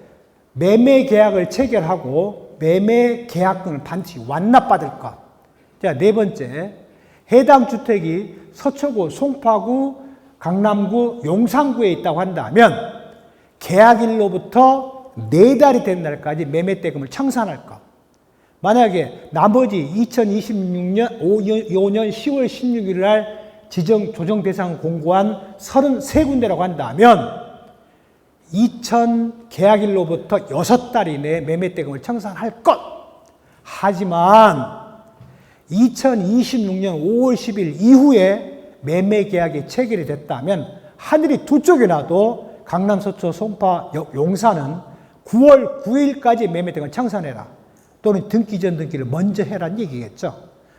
매매 계약을 체결하고 매매 계약금을 반드시 완납받을 것. 자, 네 번째, 해당 주택이 서초구, 송파구, 강남구, 용산구에 있다고 한다면 계약일로부터 4달이 된 날까지 매매대금을 청산할 것. 만약에 나머지 2026년 5년 10월 16일 날 조정 대상 공고한 33군데라고 한다면 계약일로부터 6달 이내에 매매대금을 청산할 것. 하지만 2026년 5월 10일 이후에 매매계약이 체결이 됐다면 하늘이 두 쪽이 나도 강남, 서초, 송파, 용산은 9월 9일까지 매매대금을 청산해라. 또는 등기 전 등기를 먼저 해라는 얘기겠죠.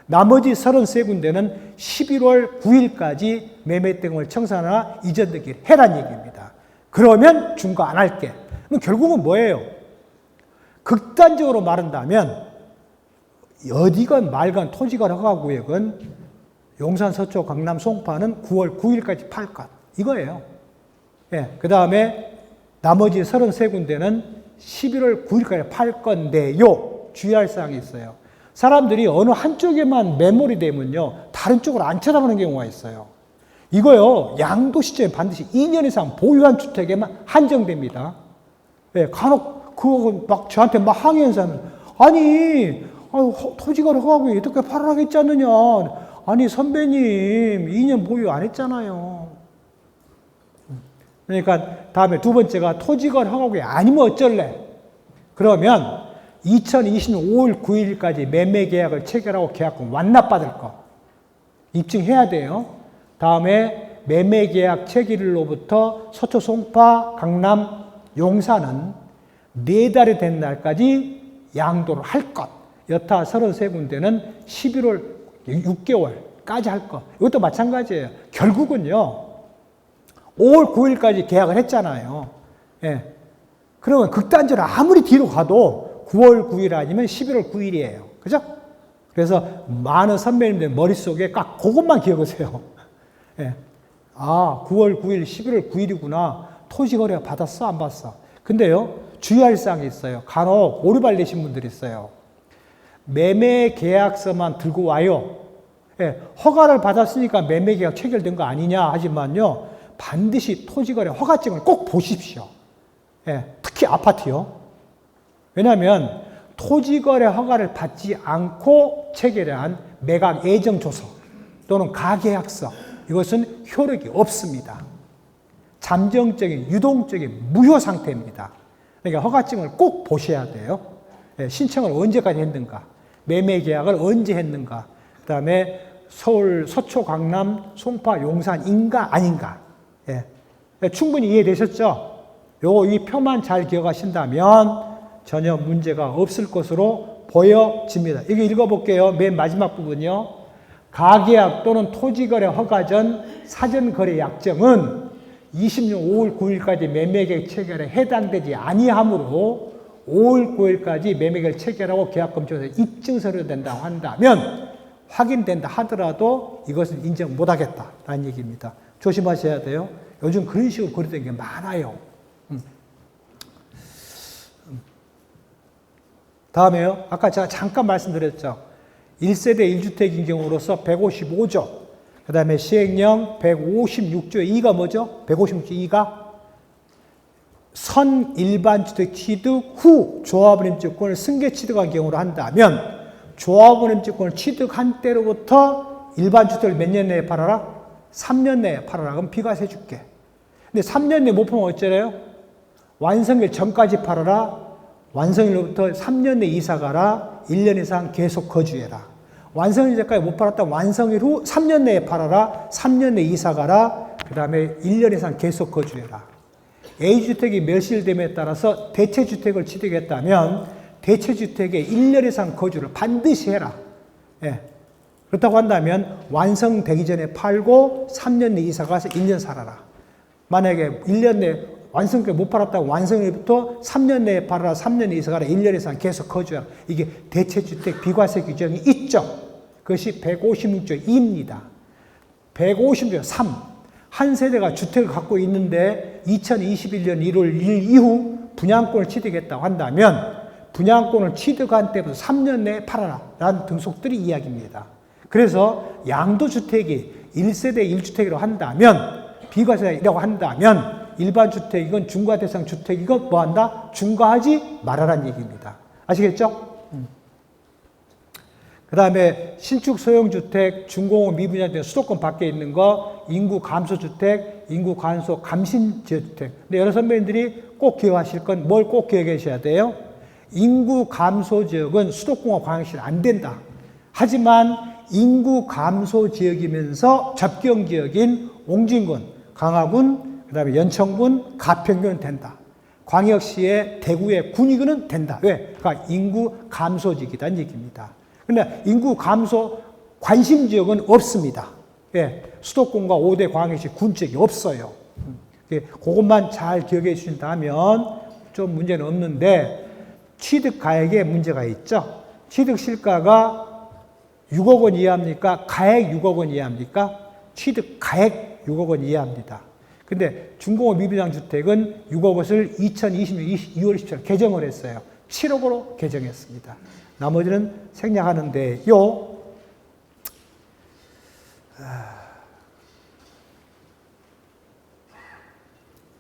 나머지 33군데는 11월 9일까지 매매대금을 청산하라, 이전 등기를 해라는 얘기입니다. 그러면 중과 안 할게. 그럼 결국은 뭐예요? 극단적으로 말한다면 어디건 말건 토지거래 허가구역은 용산, 서초, 강남, 송파는 9월 9일까지 팔 것. 이거예요. 예, 그 다음에 나머지 33군데는 11월 9일까지 팔 건데요. 주의할 사항이 있어요. 사람들이 어느 한쪽에만 매몰이 되면요, 다른 쪽으로 안 쳐다보는 경우가 있어요. 이거요, 양도 시점에 반드시 2년 이상 보유한 주택에만 한정됩니다. 예, 간혹 그거 막 저한테 막 항의하는 사람은 아니, 토지거래 허가구역이 어떻게 팔아나겠지 않느냐. 아니 선배님 2년 보유 안 했잖아요. 그러니까 다음에 두 번째가 토지거래 허가국이 아니면 어쩔래? 그러면 2020년 5월 9일까지 매매 계약을 체결하고 계약금 완납받을 거 입증해야 돼요. 다음에 매매 계약 체결일로부터 서초, 송파, 강남, 용산은 4달이 된 날까지 양도를 할 것. 여타 33군데는 11월 6개월까지 할 것. 이것도 마찬가지예요. 결국은요. 5월 9일까지 계약을 했잖아요. 예. 그러면 극단적으로 아무리 뒤로 가도 9월 9일 아니면 11월 9일이에요. 그죠? 그래서 많은 선배님들 머릿속에 딱 그것만 기억하세요. 예. 아, 9월 9일, 11월 9일이구나. 토지거래가 받았어? 안 받았어? 근데요, 주의할 사항이 있어요. 간혹 오류발 내신 분들이 있어요. 매매 계약서만 들고 와요. 예. 허가를 받았으니까 매매 계약 체결된 거 아니냐 하지만요, 반드시 토지거래 허가증을 꼭 보십시오. 예, 특히 아파트요. 왜냐하면 토지거래 허가를 받지 않고 체결한 매각 예정조서 또는 가계약서 이것은 효력이 없습니다. 잠정적인 유동적인 무효 상태입니다. 그러니까 허가증을 꼭 보셔야 돼요. 예, 신청을 언제까지 했는가, 매매 계약을 언제 했는가, 그 다음에 서울, 서초, 강남, 송파, 용산인가 아닌가. 예. 충분히 이해되셨죠? 이 표만 잘 기억하신다면 전혀 문제가 없을 것으로 보여집니다. 이거 읽어볼게요. 맨 마지막 부분이요. 가계약 또는 토지거래 허가 전 사전거래 약정은 20년 5월 9일까지 매매계약 체결에 해당되지 아니하므로 5월 9일까지 매매계약 체결하고 계약금 조사 입증서류 된다고 한다면 확인된다 하더라도 이것은 인정 못하겠다라는 얘기입니다. 조심하셔야 돼요. 요즘 그런 식으로 거래되는 게 많아요. 다음에요. 아까 제가 잠깐 말씀드렸죠. 1세대 1주택인 경우로서 155조. 그 다음에 시행령 156조 2가 뭐죠? 156조 2가 선 일반주택 취득 후 조합원임증권을 승계 취득한 경우로 한다면 조합원임증권을 취득한 때로부터 일반주택을 몇 년 내에 팔아라? 3년 내에 팔아라. 그럼 비과세 줄게. 근데 3년 내에 못 팔면 어쩌래요? 완성일 전까지 팔아라. 완성일로부터 3년 내 이사 가라. 1년 이상 계속 거주해라. 완성일 전까지 못 팔았다면 완성일 후 3년 내에 팔아라. 3년 내 이사 가라. 그 다음에 1년 이상 계속 거주해라. A주택이 멸실됨에 따라서 대체주택을 취득했다면 대체주택에 1년 이상 거주를 반드시 해라. 예. 그렇다고 한다면 완성되기 전에 팔고 3년 내 이사 가서 1년 살아라. 만약에 1년 내 완성까지 못 팔았다고 완성일부터 3년 내에 팔아라. 3년 내 이사 가라. 1년 이상 계속 거주하라. 이게 대체주택 비과세 규정이 있죠. 그것이 156조 2입니다. 156조 3. 한 세대가 주택을 갖고 있는데 2021년 1월 1일 이후 분양권을 취득했다고 한다면 분양권을 취득한 때부터 3년 내에 팔아라. 라는 등속들이 이야기입니다. 그래서 양도주택이 1세대 1주택이라고 한다면 비과세이라고 한다면 일반 주택이건 중과 대상 주택이건 뭐 한다? 중과하지 말아라는 얘기입니다. 아시겠죠? 그 다음에 신축 소형주택, 중공업 미분양 등 수도권 밖에 있는 거, 인구 감소주택, 인구 감소 감신지역주택. 근데 여러 선배님들이 꼭 기억하실 건 뭘 꼭 기억하셔야 돼요? 인구 감소 지역은 수도권과 광역시는 안 된다. 하지만 인구 감소 지역이면서 접경 지역인 옹진군, 강화군, 그 다음에 연천군, 가평군은 된다. 광역시의 대구의 군위군은 된다. 왜? 그러니까 인구 감소 지역이라는 얘기입니다. 그런데 인구 감소 관심 지역은 없습니다. 예, 수도권과 5대 광역시 군 지역이 없어요. 그것만 잘 기억해 주신다면 좀 문제는 없는데 취득 가액에 문제가 있죠. 취득 실가가 6억 원 이하입니까? 가액 6억 원 이하입니까? 취득 가액 6억 원 이하입니다. 근데 중공업 미분양 주택은 6억 원을 2020년 2월 27일 개정을 했어요. 7억으로 개정했습니다. 나머지는 생략하는데요.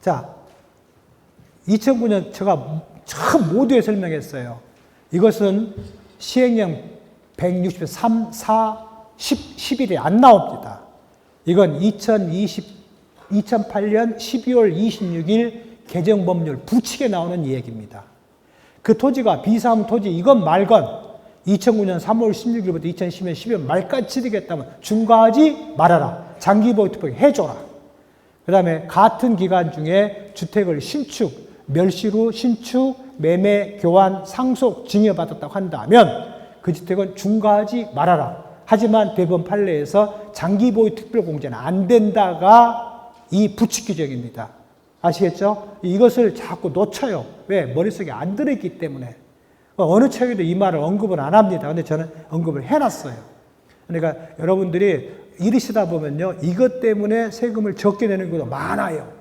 자, 2009년 제가 처음 모두에 설명했어요. 이것은 시행령 163, 4, 10일이 안 나옵니다. 이건 2008년 12월 26일 개정법률 부칙에 나오는 이야기입니다. 그 토지가 비사무 토지 이건 말건 2009년 3월 16일부터 2010년 12월 말까지 취득했다면 중과하지 말아라. 장기보유투표 해줘라. 그 다음에 같은 기간 중에 주택을 신축, 멸실 후 신축, 매매, 교환, 상속, 증여받았다고 한다면 그 주택은 중과하지 말아라. 하지만 대법원 판례에서 장기보유 특별공제는 안 된다가 이 부칙 규정입니다. 아시겠죠? 이것을 자꾸 놓쳐요. 왜? 머릿속에 안 들어있기 때문에. 어느 책에도 이 말을 언급을 안 합니다. 근데 저는 언급을 해놨어요. 그러니까 여러분들이 일이시다 보면요. 이것 때문에 세금을 적게 내는 경우도 많아요.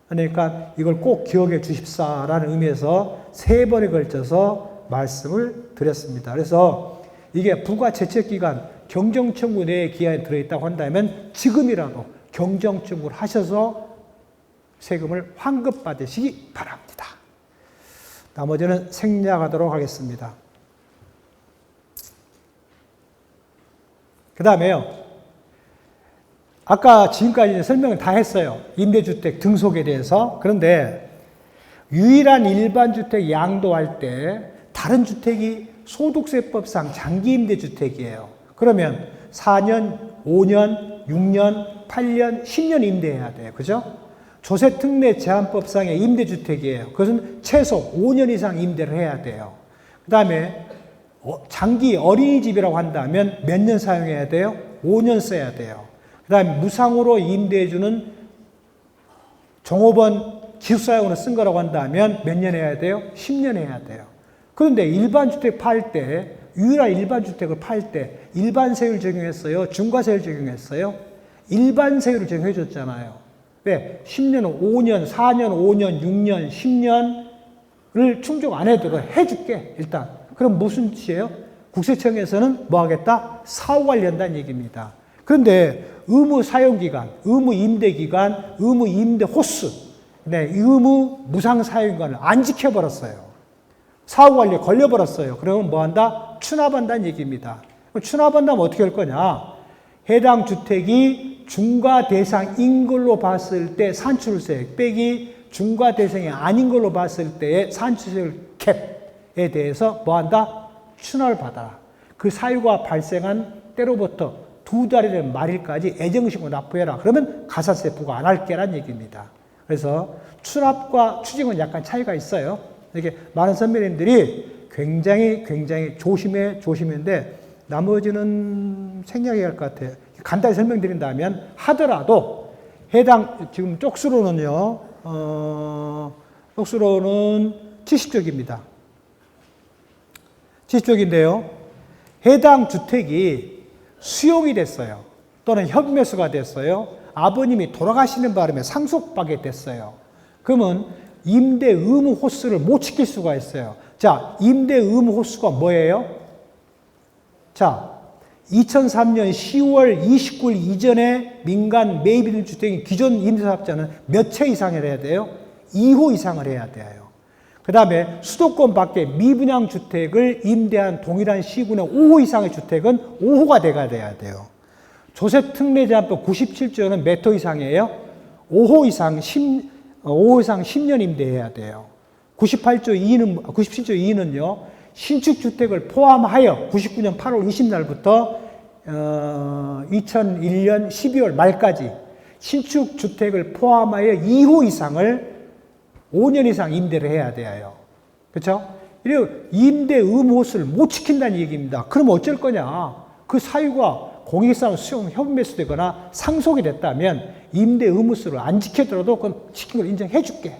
그러니까 이걸 꼭 기억해 주십사라는 의미에서 3번에 걸쳐서 말씀을 드렸습니다. 그래서 이게 부가채책기간 경정청구 내에 기한이 들어있다고 한다면 지금이라도 경정청구를 하셔서 세금을 환급받으시기 바랍니다. 나머지는 생략하도록 하겠습니다. 그 다음에요. 아까 지금까지 설명을 다 했어요. 임대주택 등록에 대해서. 그런데 유일한 일반주택 양도할 때 다른 주택이 소득세법상 장기임대주택이에요. 그러면 4년, 5년, 6년, 8년, 10년 임대해야 돼요. 그죠? 조세특례 제한법상의 임대주택이에요. 그것은 최소 5년 이상 임대를 해야 돼요. 그 다음에 장기 어린이집이라고 한다면 몇 년 사용해야 돼요? 5년 써야 돼요. 그 다음에 무상으로 임대해주는 종업원 기숙사용으로 쓴 거라고 한다면 몇 년 해야 돼요? 10년 해야 돼요. 그런데 일반주택 팔 때, 유일한 일반주택을 팔 때 일반세율 적용했어요? 중과세율 적용했어요? 일반세율을 적용해 줬잖아요. 왜? 10년, 5년, 4년, 5년, 6년, 10년을 충족 안 해도 해줄게, 일단. 그럼 무슨 뜻이에요? 국세청에서는 뭐 하겠다? 사후 관리한다는 얘기입니다. 그런데 의무 사용기간, 의무 임대기간, 의무 임대 호수, 네, 의무 무상 사용기간을 안 지켜버렸어요. 사후 관리에 걸려버렸어요. 그러면 뭐 한다? 추납한다는 얘기입니다. 추납한다면 어떻게 할 거냐? 해당 주택이 중과 대상인 걸로 봤을 때 산출세 빼기 중과 대상이 아닌 걸로 봤을 때의 산출세 캡에 대해서 뭐 한다? 추납을 받아라. 그 사유가 발생한 때로부터 2달이나 말일까지 애정신고 납부해라. 그러면 가산세 부과 안 할게라는 얘기입니다. 그래서 추납과 추징은 약간 차이가 있어요. 이렇게 많은 선배님들이 굉장히 조심했는데 나머지는 생략해야 할 것 같아요. 간단히 설명드린다면 하더라도 해당 지금 쪽수로는요. 쪽수로는 70쪽입니다. 70쪽인데요. 해당 주택이 수용이 됐어요. 또는 협매수가 됐어요. 아버님이 돌아가시는 바람에 상속받게 됐어요. 그러면 임대 의무 호수를 못 지킬 수가 있어요. 자, 임대 의무 호수가 뭐예요? 자, 2003년 10월 29일 이전에 민간 매입인 주택인 기존 임대사업자는 몇 채 이상을 해야 돼요? 2호 이상을 해야 돼요. 그 다음에 수도권 밖에 미분양 주택을 임대한 동일한 시군의 5호 이상의 주택은 5호가 돼야 돼요. 조세특례제한법 97조는 몇 호 이상이에요? 5호 이상 10년 임대해야 돼요. 97조 2는요, 신축주택을 포함하여 99년 8월 20날부터 2001년 12월 말까지 신축주택을 포함하여 2호 이상을 5년 이상 임대를 해야 돼요. 그렇죠? 이래서 임대 의무 호수를 못 지킨다는 얘기입니다. 그럼 어쩔 거냐? 그 사유가 공익사업 수용 협매수 되거나 상속이 됐다면 임대 의무수를 안 지켜더라도 그건 지킨 걸 인정해 줄게.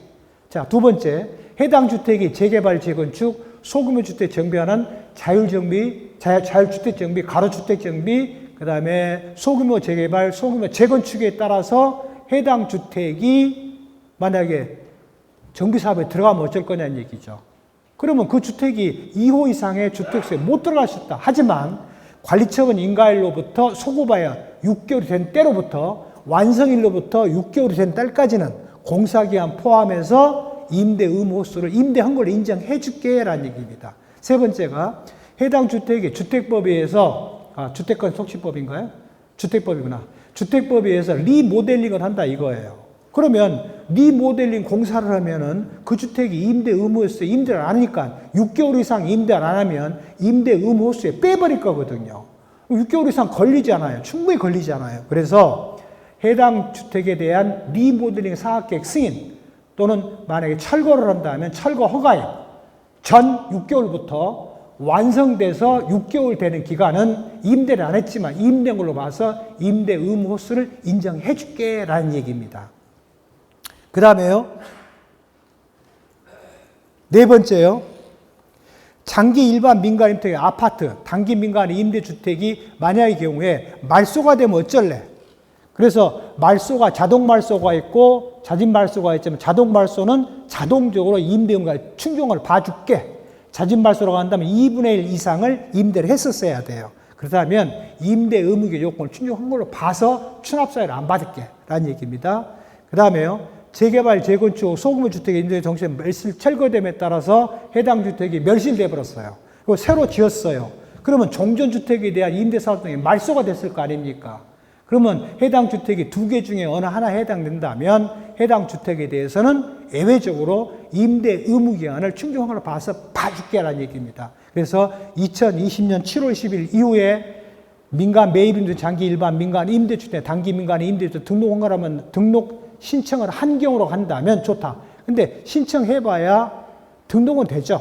자, 두 번째, 해당 주택이 재개발, 재건축, 소규모 주택 정비하는 자율주택 정비, 가로주택 정비, 그 다음에 소규모 재개발, 소규모 재건축에 따라서 해당 주택이 만약에 정비사업에 들어가면 어쩔 거냐는 얘기죠. 그러면 그 주택이 2호 이상의 주택수에 못 들어갈 수 있다. 하지만 관리처분 인가일로부터 소급하여 6개월이 된 때로부터 완성일로부터 6개월이 된 때까지는 공사기한 포함해서 임대 의무 호수를 임대한 걸로 인정해 줄게 라는 얘기입니다. 세 번째가 해당 주택이 주택법에 의해서 주택권 속시법인가요? 주택법이구나. 주택법에 의해서 리모델링을 한다 이거예요. 그러면 리모델링 공사를 하면은 그 주택이 임대 의무 호수에 임대를 안 하니까 6개월 이상 임대를 안 하면 임대 의무 호수에 빼버릴 거거든요. 6개월 이상 걸리잖아요. 충분히 걸리잖아요. 그래서 해당 주택에 대한 리모델링 사업계획 승인 또는 만약에 철거를 한다면 철거 허가액 전 6개월부터 완성돼서 6개월 되는 기간은 임대를 안 했지만 임대인 걸로 봐서 임대 의무 호수를 인정해 줄게 라는 얘기입니다. 그 다음에요. 네 번째요. 장기 일반 민간 임대주택 아파트, 단기 민간 임대주택이 만약의 경우에 말소가 되면 어쩔래? 그래서 말소가 자동 말소가 있고 자진 말소가 있지만 자동 말소는 자동적으로 임대 의무가 충족을 봐줄게. 자진 말소라고 한다면 2분의 1 이상을 임대를 했었어야 돼요. 그렇다면 임대 의무의 요건을 충족한 걸로 봐서 추납사유를 안 받을게 라는 얘기입니다. 그 다음에요. 재개발, 재건축, 소규모 주택의 임대 정책 멸실 철거됨에 따라서 해당 주택이 멸실돼 버렸어요. 그리고 새로 지었어요. 그러면 종전주택에 대한 임대사업 등이 말소가 됐을 거 아닙니까? 그러면 해당 주택이 2개 중에 어느 하나에 해당된다면 해당 주택에 대해서는 예외적으로 임대 의무 기간을 충족한 걸로 봐서 봐줄게라는 얘기입니다. 그래서 2020년 7월 10일 이후에 민간 매입임대 장기 일반 민간 임대주택, 단기 민간 임대주택 등록한 거라면 등록 신청을 한 경우로 한다면 좋다. 근데 신청해봐야 등록은 되죠.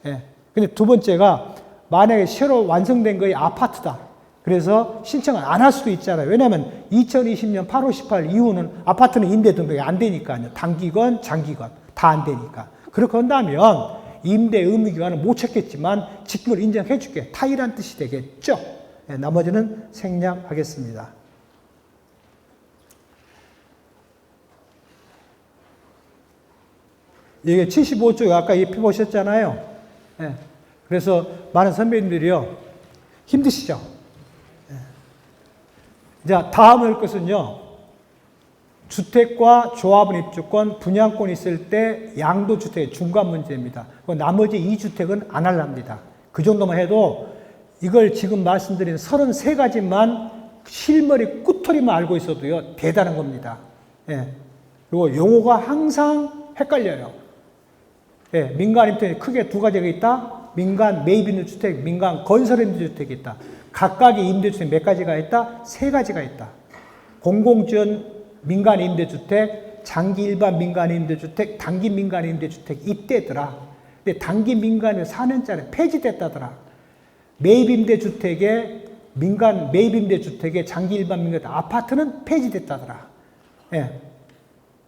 예. 근데 두 번째가 만약에 새로 완성된 거의 아파트다. 그래서 신청을 안 할 수도 있잖아요. 왜냐하면 2020년 8월 18일 이후는 아파트는 임대 등록이 안 되니까요. 단기건, 장기건 다 안 되니까. 그렇게 한다면 임대 의무 기간은 못 찾겠지만 직급을 인정해 줄게. 타이란 뜻이 되겠죠. 네, 나머지는 생략하겠습니다. 이게 75쪽 아까 이 표 보셨잖아요. 네, 그래서 많은 선배님들이요. 힘드시죠? 자, 다음 할 것은요. 주택과 조합원 입주권, 분양권이 있을 때 양도주택의 중간 문제입니다. 나머지 2주택은 안 할랍니다. 그 정도만 해도 이걸 지금 말씀드린 33가지만 실머리 꾸터리만 알고 있어도요. 대단한 겁니다. 예. 그리고 용어가 항상 헷갈려요. 예. 민간 임대주택이 크게 두 가지가 있다. 민간 매입 있는 주택, 민간 건설 임대주택이 있다. 각각의 임대주택 몇 가지가 있다? 3가지가 있다. 공공지원 민간 임대주택, 장기 일반 민간 임대주택, 단기 민간 임대주택 이때더라. 근데 단기 민간에 4년짜리 폐지됐다더라. 매입 임대주택에 민간 매입 임대주택에 장기 일반 민간 아파트는 폐지됐다더라. 예.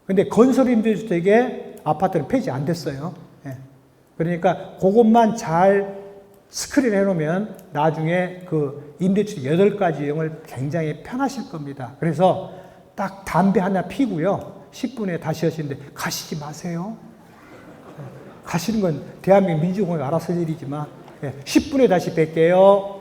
근데 건설 임대주택에 아파트는 폐지 안 됐어요. 예. 그러니까 그것만 잘 스크린 해놓으면 나중에 그 임대주택 8가지 유형을 굉장히 편하실 겁니다. 그래서 딱 담배 하나 피고요. 10분에 다시 하시는데 가시지 마세요. 가시는 건 대한민국 민주공화가 알아서 할 일이지만 10분에 다시 뵐게요.